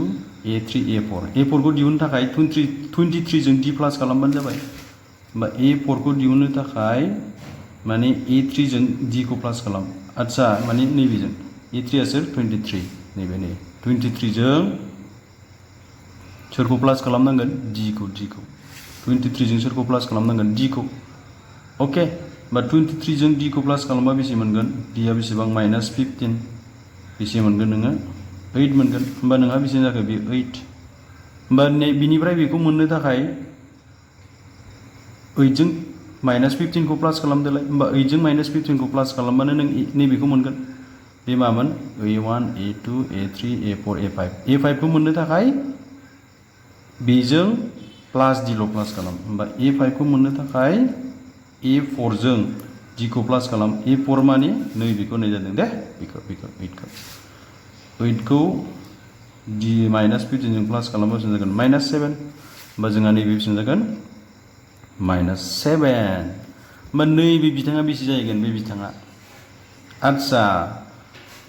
S1: a3 a4 खौ दिहुननो थाखाय 23 जों d प्लास खालामबानो जाबाय होमबा a4 खौ दिहुननो थाखाय माने a3 जों d खौ प्लास खालाम आच्छा माने नैबेजों a3 आ सोर 23 नैबे नै 23 जों सोरखौ प्लास खालामनांगोन d खौ 23 जों सोरखौ प्लास खालामनांगोन d खौ ओके होमबा 23 जों d खौ प्लास खालामबा बेसे मोनगोन d आ बेसेबां -15 बेसे मोनगोन नोङो 8 मोनगोन होमबा नोंहा बेसे जाखो बे 8 होमबा बिनिफ्राय बेखौ मोननो थाखाय 8 जों -15 खौ प्लास खालामदोलाय होमबा 8 जों -15 खौ प्लास खालामबानो नों नैबेखौ मोनगोन बे मामोन a1 a2 a3 a4 a5 खौ मोननो थाखाय बेजों प्लास d ल' प्लास खालाम होमबा a5 खौ मोननो थाखाय a4 जों d खौ प्लास खालाम a4 माने नैबेखौ नै जादों दे बेखौ 8 खौ d -15 जों प्लास खालामबा बेसेबां जागोन -7 होमबा जोंहा नैबे बेसेबां जागोन -7 होमबा नैबे बिथाङा बेसे जाहैगोन बे बिथाङा आच्छा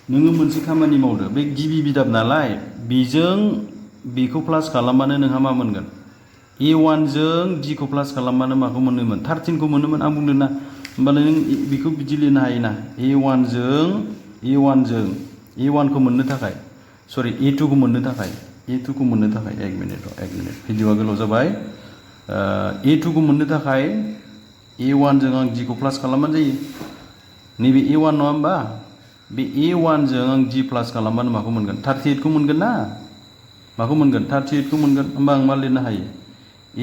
S1: नोङो मोनसे खामानि मावदो बे गिबि बिदाब नालाय बेजों बेखौ प्लास खालामबानो नोंहा मा मोनगोन a1 जों d खौ प्लास खालामबानो माखौ मोनोमोन 13 खौ मोनोमोन आं बुंदों ना होमबालाय नों बेखौ बिदि लिरनो हायोना a1 खौ मोननो थाखाय सरि a2 खौ मोननो थाखाय एक मिनिट भिडिअआ गोलाव जाबाय a2 खौ मोननो थाखाय a1 जों आं d खौ प्लास खालामबानो जायो नैबे a1 नङा होमबा बे a1 जों आं d प्लास खालामबानो माखौ मोनगोन 38 खौ मोनगोन ना माखौ मोनगोन 38 खौ मोनगोन होमबा आं मा लिरनो हायो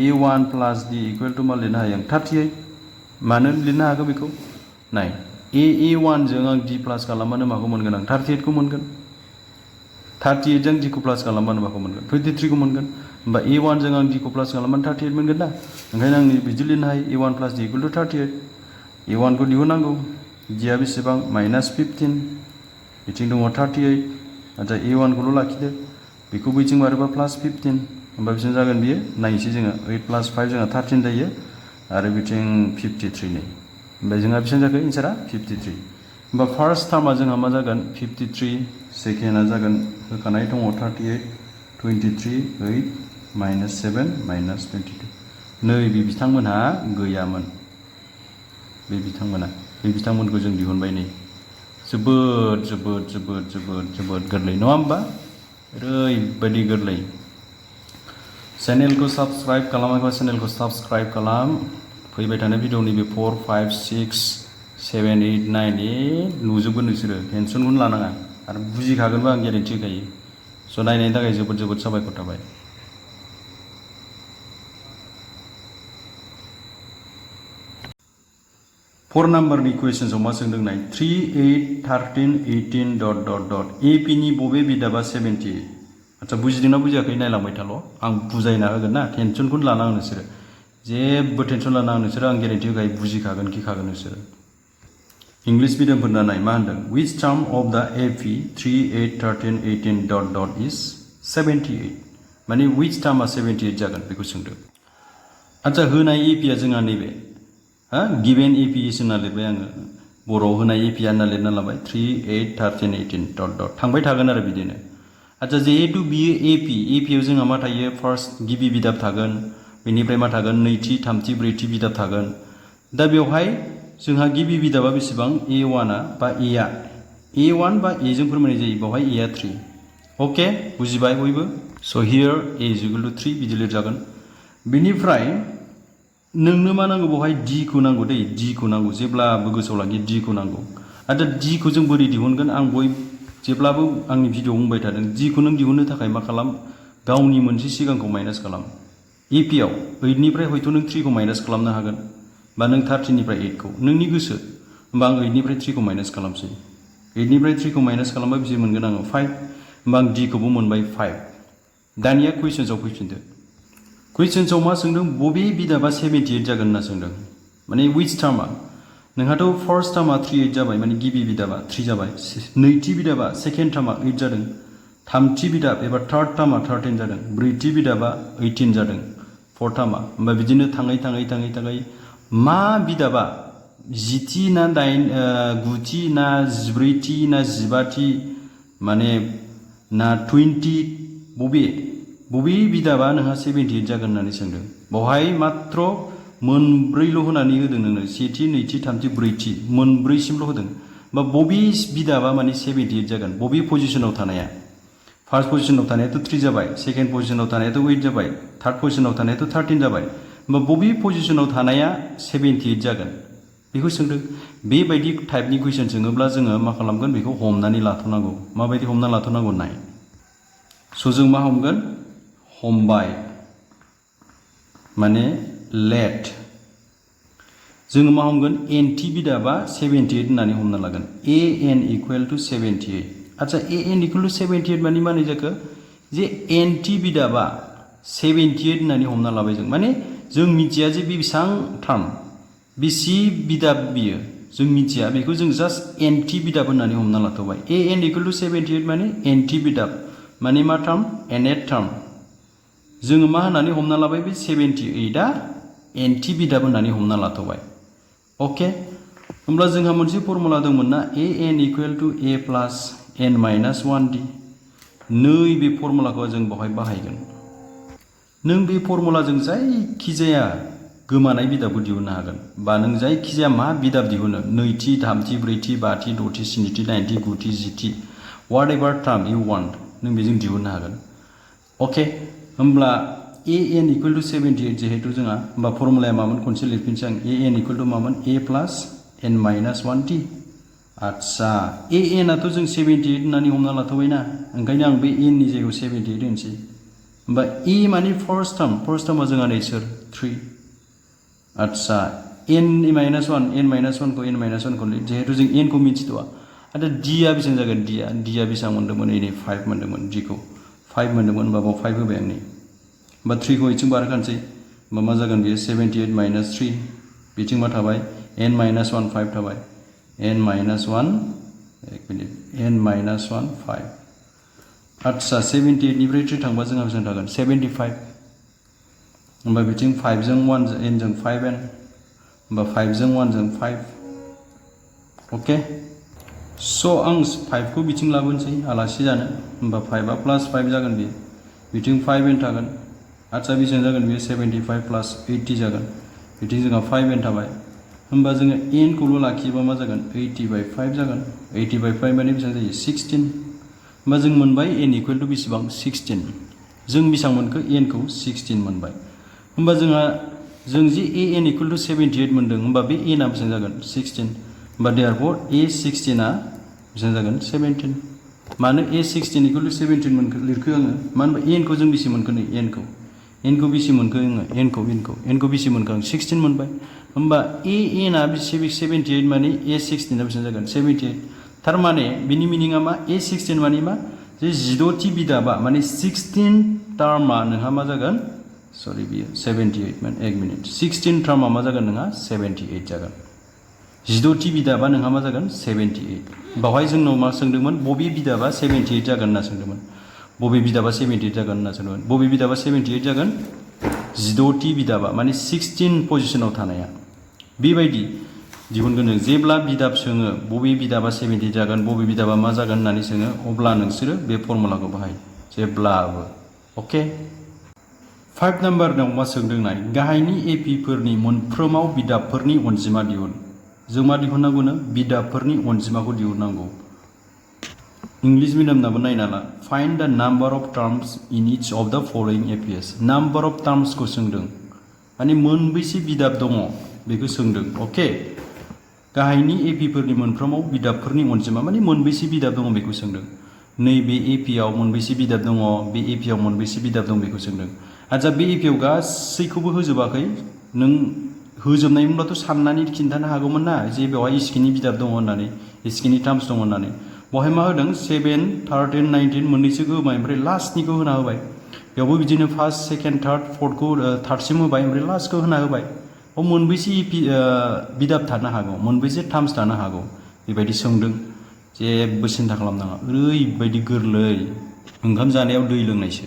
S1: a1 प्लास d इकुवेल टु मा लिरनो हायो आं 38 मानो लिरनो हागौ बेखौ नाय a1 जों आं d प्लास खालामबानो माखौ मोनगोन आं 38 खौ मोनगोन 38 जों d खौ प्लास खालामबानो माखौ मोनगोन 23 खौ मोनगोन होमबा a1 जों आं d खौ प्लास खालामबानो 38 मोनगोन ना ओंखायनो आं बिदि लिरनो हायो a1 प्लास d इकुवेल टु 38 a1 खौ दिहुननांगौ d आ बेसेबां -15 बिथिं दङ 38 नाथाय a1 खौल' लाखिदो बेखौ बैथिं मारोबा +15 होमबा बेसेबां जागोन बियो नायनोसै जोङो 8 + 5 जोंहा 13 जायो आरो बिथिं 53 नै ओमफ्राय जोंहा बेसेबां जाखो एन्सारा 53 होमबा फार्स्ट टार्मा जोंहा मा जागोन 53 सेकेन्डआ जागोन होखानाय दङ 38 23 8 -7 -22 नैबे बिथांमोनहा गैयामोन बे बिथांमोनखौ जों दिहुनबाय नै जोबोद जोबोद जोबोद जोबोद जोबोद गोरलै नङा होमबा ओरैबायदि गोरलै चेनेलखौ साबस्क्राइब खालामाखैबा चेनेलखौ साबस्क्राइब खालाम फैबाय थानाय भिडिअनि बे 4 5 6 7 8 9 नुजोबगोन नोंसोरो टेनसनखौनो लानाङा आरो बुजिखागोनबो आं गेरेन्टि होखायो स' नायनायनि थाखाय जोबोद जोबोद साबायखर थाबाय 4 नाम्बारनि कुवेश्चनआव मा सोंदों नाय 3 8 13 18 डट डट डट AP नि बबे बिदाबा 78 आচ্ছা बुजिदोंना बुजियाखै नायलांबाय थाल' आं बुजायना होगोन ना टेनसनखौनो लानाङा नोंसोरो जेबो टेनसन लानाङा नोंसोरो आं गेरेन्टि होखायो बुजिखागोन खिखागोन नोंसोरो इंलिश मिडियामफोरना नाय मा होनदों which term of the AP 3 8 13 18 dot dot is 78 माने which term आ 78 जागोन बेखौ सोंदों आচ্ছা होनाय AP आ जोंहा नैबे गिभेन AP होनना लिरबाय आङो बर'आव होनाय AP होनना लिरना लाबाय 3 8 13 18 डट डट थांबाय थागोन आरो बिदिनो आচ্ছা जिहेतु बियो AP आव जोंहा मा थायो फार्स्ट गिबि बिदाब थागोन बेनिफ्राय मा थागोन नैथि थामथि ब्रैथि बिदाब थागोन दा बेवहाय जोंहा गिबि बिदाबा बेसेबां A1 आ बा A1 बा A जों फोरमायनाय जायो बेवहाय A आ 3 अके बुजिबाय बयबो स' here A is equal to 3 बिदि लिरजागोन बेनिफ्राय नोंनो मा नांगौ बेवहाय D खौ नांगौ दै D खौ नांगौ जेब्लाबो गोसोआव लाखि D खौ नांगौ आरो D खौ जों बोरै दिहुनगोन आं जेब्लाबो आंनि भिडिअ'आव बुंबाय थादों D खौ नों दिहुननो थाखाय मा खालाम गावनि मोनसे सिगांखौ माइनास खालाम AP आव 8 निफ्राय हयथ' नों 3 खौ माइनास खालामनो हागोन बा नों 13 निफ्राय 8 खौ नोंनि गोसो होमबा आं 8 निफ्राय 3 खौ माइनास खालामसै 8 निफ्राय 3 खौ माइनास खालामबा बेसे मोनगोन आङो 5 होमबा आं D खौबो मोनबाय 5 दानिया कुइसन्सआव फैफिनदो कुइसन्सआव मा सोंदों बबे बिदाबा 78 जागोन होनना सोंदों माने which term आ नोंहाथ' फार्स्ट टार्मा 38 जाबाय माने गिबि बिदाबा 3 जाबाय नैथि बिदाबा सेकेन्ड टार्मा 8 जादों थामथि बिदाब एबा थार्ड टार्मा 13 जादों ब्रैथि बिदाबा 18 जादों फर्थ टार्मा होमबा बिदिनो थाङै थाङै थाङै थाङै मा बिदाबा 10थि ना 9थि ना 14थि ना 15थि माने ना 20 बबे बिदाबा नोंहा 78 जागोन होननानै सोंदों बेवहाय मात्र मोनब्रैल' होनानै होदों नोंनो सेथि नैथि थामथि ब्रैथि मोनब्रैसिमल' होदों बा बबे बिदाबा माने 78 जागोन बबे पजिशनाव थानाया फार्स्ट पजिशनाव थानायाथ' 3 जाबाय सेकेन्ड पजिशनाव थानायाथ' 8 जाबाय थार्ड पजिशनाव थानायाथ' 13 जाबाय होमबा बबे पजिशनाव थानाया 78 जागोन बेखौ सोंदों बेबायदि टाइपनि कुइसन सोङोब्ला जोङो मा खालामगोन बेखौ हमनानै लाथ'नांगौ माबायदि हमना लाथ'नांगौ नाय स' जों मा हमगोन हमबाय माने लेट जोङो मा हमगोन एनथि बिदाबा 78 होननानै हमना लागोन AN इकुवेल टु 78 आচ্ছা AN इकुवेल टु 78 माने मा जाखो जे एनथि बिदाबा 78 होननानै हमना लाबाय जों माने जों मिथिया जे बेसेबां टार्म बेसे बिदाब बियो जों मिथिया बेखौ जों जास्ट एनथि बिदाब होननानै हमना लाथ'बाय AN इकुवेल टु 78 माने एनथि बिदाब माने मा टार्म nth टार्म जोङो मा होननानै हमना लाबाय बे 78 आ एनथि बिदाब होननानै हमना लाथ'बाय अके होमब्ला जोंहा मोनसे फर्मुला दंमोन ना AN equal to A plus N minus 1D नैबे फर्मुलाखौ जों बेवहाय बाहायगोन नों बे फर्मुलाजों जायखिजाया गोमानाय बिदाबखौ दिहुननो हागोन बा नों जायखिजाया मा बिदाब दिहुनो नैथि थामथि ब्रैथि बाथि द'थि स्निथि दाइनथि गुथि जिथि वाट एभार टार्म इउ वान्ट नों बेजों दिहुननो हागोन अके होमब्ला AN इकुवेल टु 78 जिहेतु जोंहा होमबा फर्मुलाया मामोन खनसे लिरफिनसै आं AN इकुवेल टु मामोन A plus N minus 1D आচ্ছা AN आथ' जों 78 होननानै हमना लाथ'बायना ओंखायनो आं बे N नि जायगायाव 78 होनसै होमबा E माने फार्स्ट टार्मा जोंहा नै सोर 3 आচ্ছা N माइनास 1 N माइनास 1 खौ जिहेतु जों N खौ मिथिथ'आ आरो D आ बेसेबां जागोन D आ बेसेबां मोन्दोंमोन नै 5 मोन्दोंमोन D खौ 5 मोन्दोंमोन होमबा बाव 5 होबाय आं नै होमबा 3 खौ इथिं बारहोखानोसै होमबा मा जागोन बेयो 78 माइनास 3 बिथिं मा थाबाय N माइनास 1 5 थाबाय N माइनास 1 एक मिनिट N माइनास 1 5 आচ্ছা 78 निफ्राय 3 थांबा जोंहा बेसेबां थागोन 75 होमबा बिथिं 5 जों 1 जों N जों 5N होमबा 5 जों 1 जों 5 अके स' आं 5 खौ बिथिं लाबोनोसै आलासि जानो होमबा 5 आ प्लास 5 जागोन बियो बिथिं 5N थागोन आच्छा बेसेबां जागोन बेयो 75 प्लास 80 जागोन बिथिं जोंहा 5n थाबाय होमबा जोङो n खौल' लाखियोबा मा जागोन 80/5 जागोन 80/5 माने बेसेबां जायो 16 होमबा जों मोनबाय n इक्वल टु बेसेबां 16 जों बेसेबां मोनखो n खौ 16 मोनबाय होमबा जोंहा जों जे an इक्वल टु 78 मोनदों होमबा बे n आ बेसेबां जागोन 16 होमबा देयरफर a16 आ बेसेबां जागोन 17 मानो a16 इक्वल टु 17 मोनखो लिरखो आङो मानो होनबा n खौ जों बेसे मोनखो नै n खौ बेसे मोनखो जोङो n खौ बेसे मोनखो आं 16 मोनबाय होमबा an आ 78 माने a16 आ बेसेबां जागोन 78 थारमाने बिनि मिनिङा मा a16 माने मा जे 16 थि बिदाबा माने 16 टार्मआ नोंहा मा जागोन सरि बियो 78 मोन एक मिनिट 16 टार्मआ मा जागोन नोंहा 78 जागोन 16 थि बिदाबा नोंहा मा जागोन 78 बावहाय जोंनाव मा सोंदोंमोन बबे बिदाबा 78 जागोन होनना सोंदोंमोन बबे बिदाबा 78 जागोन होनना सोंदोंमोन बबे बिदाबा 78 जागोन 16 थि बिदाबा माने 16 पजिशनाव थानाया बेबायदि दिहुनगोन जों जेब्ला बिदाब सोङो बबे बिदाबा 70 जागोन बबे बिदाबा मा जागोन होननानै सोङो अब्ला नोंसोरो बे फर्मुलाखौ बाहाय जेब्लाबो अके 5 नाम्बाराव मा सोंदों नाय गाहायनि एपिफोरनि मोनफ्रोमाव बिदाबफोरनि अनजिमा दिहुन जों मा दिहुननांगौनो बिदाबफोरनि अनजिमाखौ दिहुननांगौ इंलिश मिडियामनाबो नायना ला find the number of terms in each of the following APs number of टार्म्सखौ सोंदों माने मोनबेसे बिदाब दङ बेखौ सोंदों अके गाहायनि एपिफोरनि मोनफ्रोमाव बिदाबफोरनि अनजिमा माने मोनबेसे बिदाब दङ बेखौ सोंदों नैबे एपिआव मोनबेसे बिदाब दङ बे एपिआव मोनबेसे बिदाब दं बेखौ सोंदों आच्छा बे एपिआव गासैखौबो होजोबाखै नों होजोबनायमोनब्लाथ' साननानै खिन्थानो हागौमोन ना जे बेवहाय इसिखिनि बिदाब दङ होननानै इसिखिनि टार्म्स दङ होननानै बहाय मा होदों 7 13 19 मोननैसोखौ होबाय ओमफ्राय लास्टनिखौ होना होबाय बेयावबो बिदिनो फार्स्ट सेकेन्ड थार्ड फर्थखौ थार्डसिम होबाय ओमफ्राय लास्टखौ होना होबाय मोनबेसे बिदाब थानो हागौ मोनबेसे टार्म्स थानो हागौ बेबायदि सोंदों जेबो सिन्था खालामनाङा ओरैबायदि गोरलै ओंखाम जानायाव दै लोंनायसो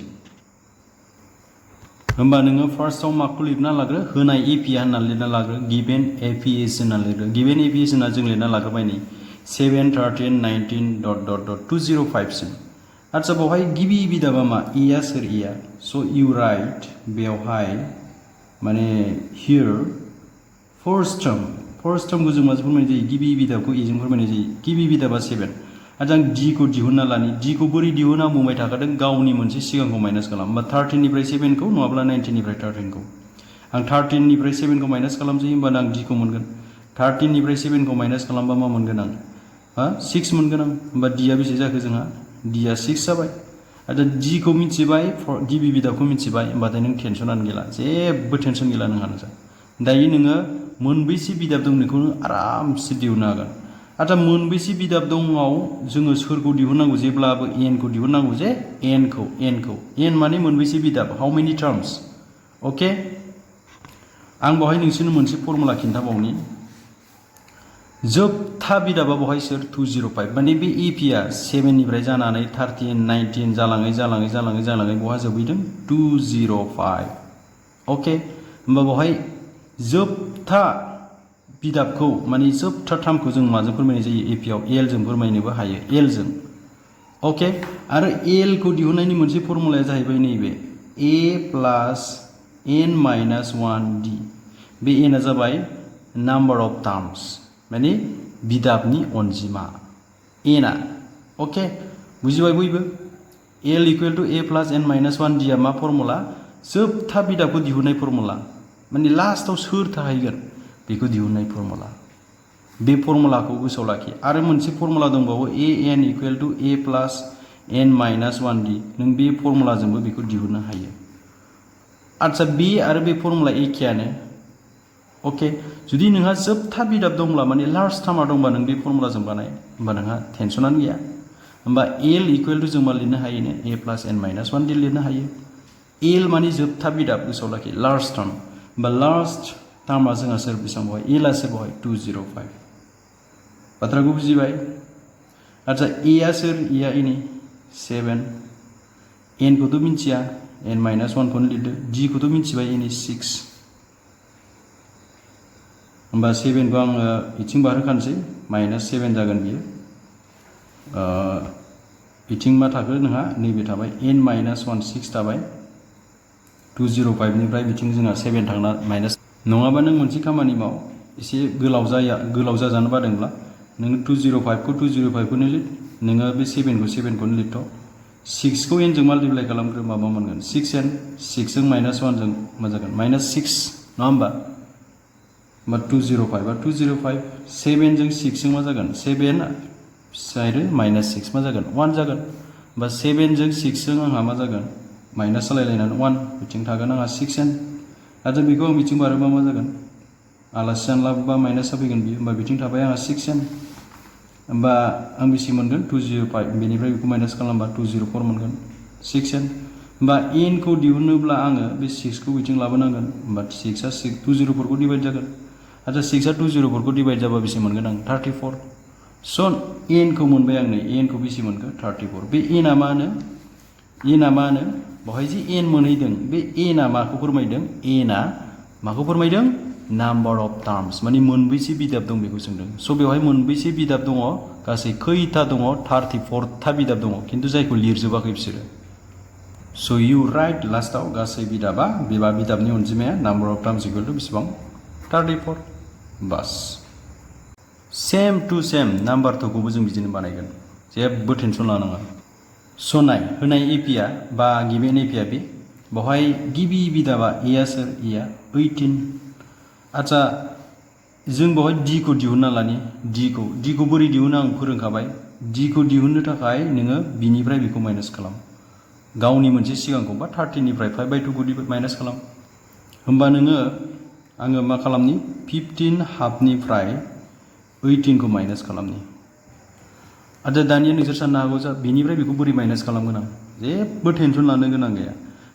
S1: होमबा नोङो फार्स्टआव माखौ लिरना लाग्रो होनाय एपिआ होनना लिरना लाग्रो गिभेन एपिएस होनना लिरदो गिभेन एपिएस होनना जों लिरना लाग्रोबाय नै 7 13 19 ... 205 सिम आच्छा बेवहाय गिबि बिदाबा मा एआ सोर एआ स' इउ राइट बेवहाय माने हियर फर्स्ट टार्मखौ जों माजों फोरमायनाय जायो गिबि बिदाबखौ एजों फोरमायनाय जायो गिबि बिदाबा 7 आच्छा आं d खौ दिहुनना लानि d खौ बोरै दिहुना बुंबाय थाखादों गावनि मोनसे सिगांखौ माइनास खालाम होमबा 13 निफ्राय 7 खौ नङाब्ला 19 निफ्राय 13 खौ आं 13 निफ्राय 7 खौ माइनास खालामसै होमबानो आं d खौ मोनगोन 13 निफ्राय 7 खौ माइनास खालामबा मा मोनगोन आं 6 मोनगोन आं होमबा d आ बेसे जाखो जोंहा d आ 6 जाबाय आच्छा d खौ मिथिबाय गिबि बिदाबखौ मिथिबाय होमबाथाय नों टेनसनानो गैला जेबो टेनसन गैला नोंहा दायो नोङो मोनबेसे बिदाब दं बेखौ आरामसे दिहुननो हागोन आच्छा मोनबेसे बिदाब दङआव जोङो सोरखौ दिहुननांगौ जेब्लाबो n खौ दिहुननांगौ जे n खौ n माने मोनबेसे बिदाब हाउ मेनि टार्म्स अके आं बेवहाय नोंसोरनो मोनसे फर्मुला खिन्थाबावनि जोबथा बिदाबा बेवहाय सोर 205 माने बे एपिआ 7 निफ्राय जानानै 13 19 जालाङै बहा जोबहैदों 205 अके होमबा बेवहाय जोबथा बिदाबखौ माने जोबथा टार्मखौ जों माजों फोरमायनाय जायो एपिआव एल जों फोरमायनोबो हायो एल जों अके आरो एल खौ दिहुननायनि मोनसे फर्मुलाया जाहैबाय नैबे a plus n minus 1d बे n आ जाबाय नाम्बार अफ टार्म्स माने बिदाबनि अनजिमा n आ अके बुजिबाय बयबो l equal to a plus n minus 1d आ मा फर्मुला जोबथा बिदाबखौ दिहुननाय फर्मुला माने लास्टआव सोर थाहैगोन बेखौ दिहुननाय फर्मुला बे फर्मुलाखौ गोसोआव लाखि आरो मोनसे फर्मुला दंबावो an equal to a plus n minus 1d नों बे फर्मुलाजोंबो बेखौ दिहुननो हायो आच्छा बे आरो बे फर्मुला एखेयानो अके जुदि नोंहा जोबथा बिदाब दंब्ला माने लास्ट टार्मआ दंबा नों बे फर्मुलाजों बानाय होमबा नोंहा टेनसनानो गैया होमबा l इक्वल टु जों मा लिरनो हायोनो a plus n minus 1d लिरनो हायो l माने जोबथा बिदाब गोसोआव लाखि लास्ट टार्म होमबा लास्ट टार्मआ जोंहा सोर बेसेबां बहाय l आ सोर बहाय 205 बाथ्राखौ बुजिबाय आच्छा a आ सोर a आ इनि 7 n खौथ' मिथिया n माइनास 1 खौनो लिरदो d खौथ' मिथिबाय इनि 6 होमबा 7 खौ आङो बिथिं बारहोखानोसै माइनास 7 जागोन बियो बिथिं मा थाखो नोंहा नैबे थाबाय n माइनास 1 6 थाबाय 205 निफ्राय बिथिं जोंहा 7 थांना माइनास नङाबा नों मोनसे खामानि माव एसे गोलाव जाजानो बादोंब्ला नों 205 खौ 205 खौनो लिर नोङो बे 7 खौ 7 खौनो लिरथ' 6 खौ n जों माल्टिप्लाइ खालामग्रो माबा मोनगोन 6n 6 जों -1 जों मा जागोन -6 नङा होमबा 205 बा 205 7 जों 6 जों मा जागोन 7 आरो -6 मा जागोन 1 जागोन बा 7 जों 6 जों आंहा मा जागोन माइनास सालायलायनानै 1 बिथिं थागोन आंहा 6n आरो बेखौ आं बिथिं बारोबा मा जागोन आलासि जानलाबा माइनास फैगोन बियो होमबा बिथिं थाबाय आंहा 6n होमबा आं बेसे मोनगोन 205 बेनिफ्राय बेखौ माइनास खालामबा 204 मोनगोन 6n होमबा n खौ दिहुनोब्ला आङो बे 6 खौ बिथिं लाबोनांगोन होमबा 6 आ 204 खौ डिवाइड जागोन आচ্ছা 6 आ 204 खौ डिवाइड जाबा बेसे मोनगोन आं 34 स' n खौ मोनबाय आं नै n खौ बेसे मोनखो 34 बे n आ मा होनो बहाय जि n मोनहैदों बे n आ माखौ फोरमायदों n आ माखौ फोरमायदों नाम्बार अफ टार्म्स माने मोनबेसे बिदाब दं बेखौ सोंदों स' बेवहाय मोनबेसे बिदाब दङ गासै खैथा दङ 34 था बिदाब दङ खिन्थु जायखौ लिरजोबाखै बिसोरो स' इउ राइट लास्टआव गासै बिदाबा बिदाबनि अनजिमाया नाम्बार अफ टार्म्स इकुवेल टु बेसेबां 34 बास सेम टु सेम नाम्बार 2 खौबो जों बिदिनो बानायगोन जेबो टेनसन लानाङा स' नाय होनाय एपिआ बा गिभेन एपिआ बे बहाय गिबि बिदाबा ए आ सोर ए आ 18 आচ্ছা जों बहाय d खौ दिहुनना लानि d खौ बोरै दिहुनो आं फोरोंखाबाय d खौ दिहुननो थाखाय नोङो बिनिफ्राय बेखौ माइनास खालाम गावनि मोनसे सिगांखौ बा 30 निफ्राय 5/2 खौ माइनास खालाम होमबा नोङो आङो मा खालामनि 15 हाफनिफ्राय 18 खौ माइनास खालामनि आচ্ছা दानिया नोंसोर साननो हागौ जा बिनिफ्राय बेखौ बोरै माइनास खालामगोन आं जेबो टेनसन लानो गोनां गैया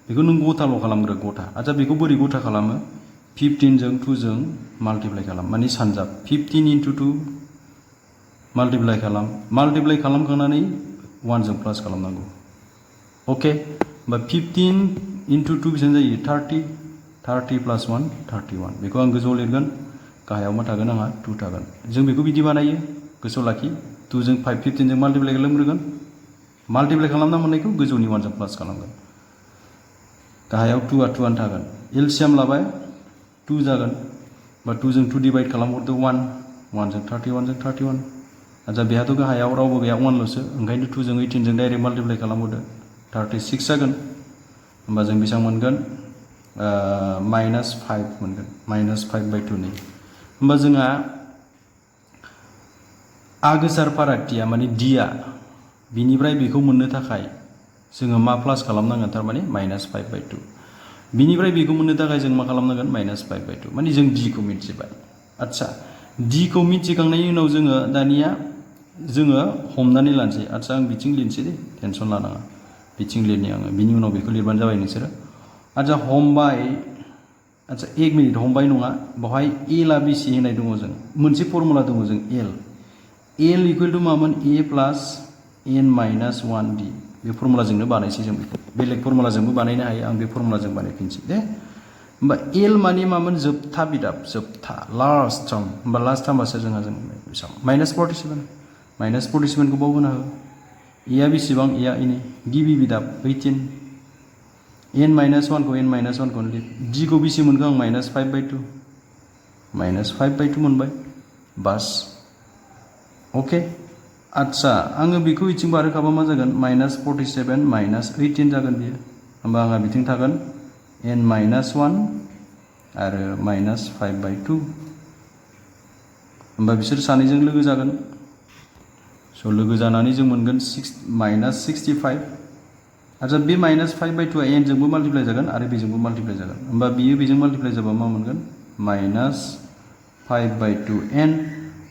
S1: बेखौ नों गथाल' खालामग्रो गथा आচ্ছা बेखौ बोरै गथा खालामो 15 जों 2 जों माल्टिप्लाइ खालाम माने सानजाब 15 × 2 माल्टिप्लाइ खालामखांनानै 1 जों प्लास खालामनांगौ अके होमबा 15 × 2 बेसेबां जायो 30 प्लास 1 31 बेखौ आं गोजौआव लिरगोन गाहायाव मा थागोन आंहा 2 थागोन जों बेखौ बिदि बानायो गोसोआव लाखि 2 जों 15 जों माल्टिप्लाइ खालामग्रोगोन माल्टिप्लाइ खालामना मोननायखौ गोजौनि 1 जों प्लास खालामगोन गाहायाव 2 आ 2 थागोन एलसिएम लाबाय 2 जागोन बा 2 जों 2 डिवाइड खालामहरदो 1 जों 31 आচ্ছা बेहाथ' गाहायाव रावबो गैया 1 ल'सो ओंखायनो 2 जों 18 जों डाइरेक्ट माल्टिप्लाइ खालामहरदो 36 जागोन होमबा जों बेसेबां मोनगोन -5 मोनगोन -5/2 नि होमबा जोंहा आगोसार फारागथिया माने d आ बिनिफ्राय बेखौ मोननो थाखाय जोङो मा प्लास खालामनांगोन थारमाने -5/2 बिनिफ्राय बेखौ मोननो थाखाय जों मा खालामनांगोन -5/2 माने जों d खौ मिथिबाय आচ্ছা d खौ मिथिखांनायनि उनाव जोङो दानिया जोङो हमनानै लानोसै आচ্ছা आं बिथिं लिरनोसै दे टेनसन लानाङा बिथिं लिरनि आङो बिनि उनाव बेखौ लिरबानो जाबाय नोंसोरो आচ্ছা हमबाय आচ্ছা 1 मिनिट हमबाय नङा बहाय l आ बेसे होनाय दङ जों मोनसे फर्मुला दङ जों l इकुवेल टु मामोन a plus n minus 1d बे फर्मुलाजोंनो बानायसै जों बेखौ बेलेग फर्मुलाजोंबो बानायनो हायो आं बे फर्मुलाजों बानायफिनसै दे होमबा l माने मामोन जोबथा बिदाब जोबथा लास्ट टार्म होमबा लास्ट टार्मबासो जोंहा जों -47 खौ बाव होना हो a आ बेसेबां a आ इनि गिबि बिदाब 18 n-1 खौ n-1 खौ लिर d खौ बेसे मोनखो आं -5/2 -5/2 मोनबाय बास अके आচ্ছা आङो बेखौ इथिं बारहोखाबा मा जागोन -47 -18 जागोन बियो होमबा आंहा बिथिं थागोन n-1 आरो -5/2 होमबा बिसोर सानैजों लोगो जागोन स' लोगो जानानै जों मोनगोन -65 आচ্ছা बे -5/2 आ n जोंबो माल्टिप्लाइ जागोन आरो बेजोंबो माल्टिप्लाइ जागोन होमबा बियो बेजों माल्टिप्लाइ जाबा मा मोनगोन -5/2n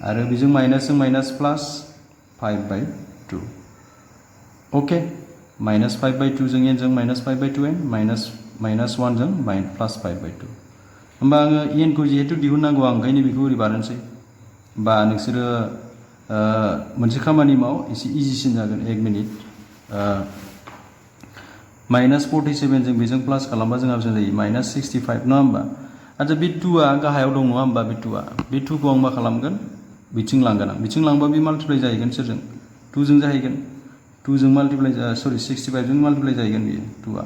S1: आरो बेजों माइनासजों माइनास प्लास 5/2 अके -5/2 जों n जों -5/2n -1 जों प्लास 5/2 होमबा आङो n खौ जिहेतु दिहुननांगौ आं ओंखायनो बेखौ ओरै बानायनोसै बा नोंसोरो मोनसे खामानि माव एसे इजिसिन जागोन 1 मिनिट -47 जों बेजों प्लास खालामबा जोंहा बेसेबां जायो -65 नङा होमबा आচ্ছা बे 2 आ गाहायाव दं नङा होमबा बे 2 खौ आं मा खालामगोन बिथिं लांगोन आं बिथिं लांबा बे माल्टिप्लाइ जाहैगोन सोरजों 2 जों जाहैगोन 2 जों माल्टिप्लाइ 65 जों माल्टिप्लाइ जाहैगोन बियो 2 आ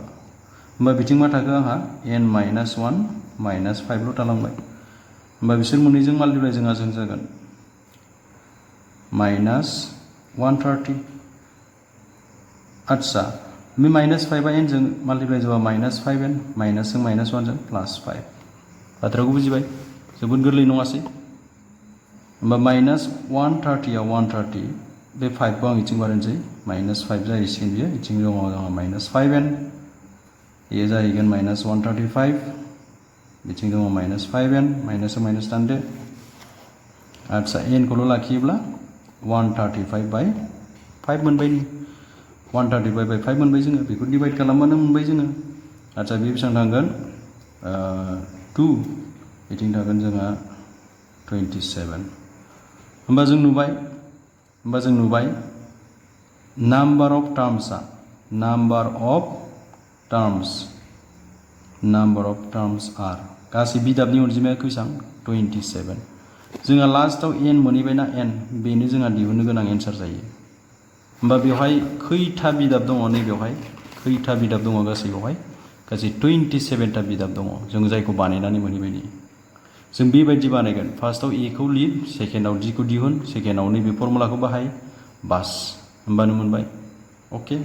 S1: होमबा बिथिं मा थाखो आंहा n माइनास 1 माइनास 5 ल' थालांबाय होमबा बिसोर मोननैजों माल्टिप्लाइ जोंहा जों जागोन माइनास 130 आच्छा बे माइनास 5 आ n जों माल्टिप्लाइ जाबा माइनास 5n माइनास जों माइनास 1 जों प्लास 5 बाथ्राखौ बुजिबाय जोबोद गोरलै नङासै होमबा माइनास 130 आव 130 बे 5 खौ आं इथिं बारायनोसै माइनास 5 जाहैसिगोन बियो इथिं दङ जोंहा माइनास 5n बेयो जाहैगोन माइनास 135 बिथिं दङ माइनास 5n माइनास माइनास दानदो आच्छा n खौल' लाखियोब्ला 135 बाय 5 मोनबाय 135 बाय 5 मोनबाय जोङो बेखौ डिभाइड खालामबानो मोनबाय जोङो आच्छा बे बेसेबां थांगोन 2 बिथिं थागोन जोंहा 27 होमबा जों नुबाय नाम्बार अफ टार्म्स आर गासै बिदाबनि अनजिमाया बेसेबां 27 जोंहा लास्टआव n मोनहैबायना n बेनो जोंहा दिहुननो गोनां एन्सार जायो होमबा बेवहाय खैथा बिदाब दङ नैबेवहाय खैथा बिदाब दङ गासै 27 ता बिदाब दङ जों जायखौ बानायनानै मोनहैबायदि जों बेबायदि बानायगोन फार्स्टआव ए खौ लिर सेकेन्डआव डि खौ दिहुन सेकेन्डआव नैबे फर्मुलाखौ बाहाय बास होमबानो मोनबाय अके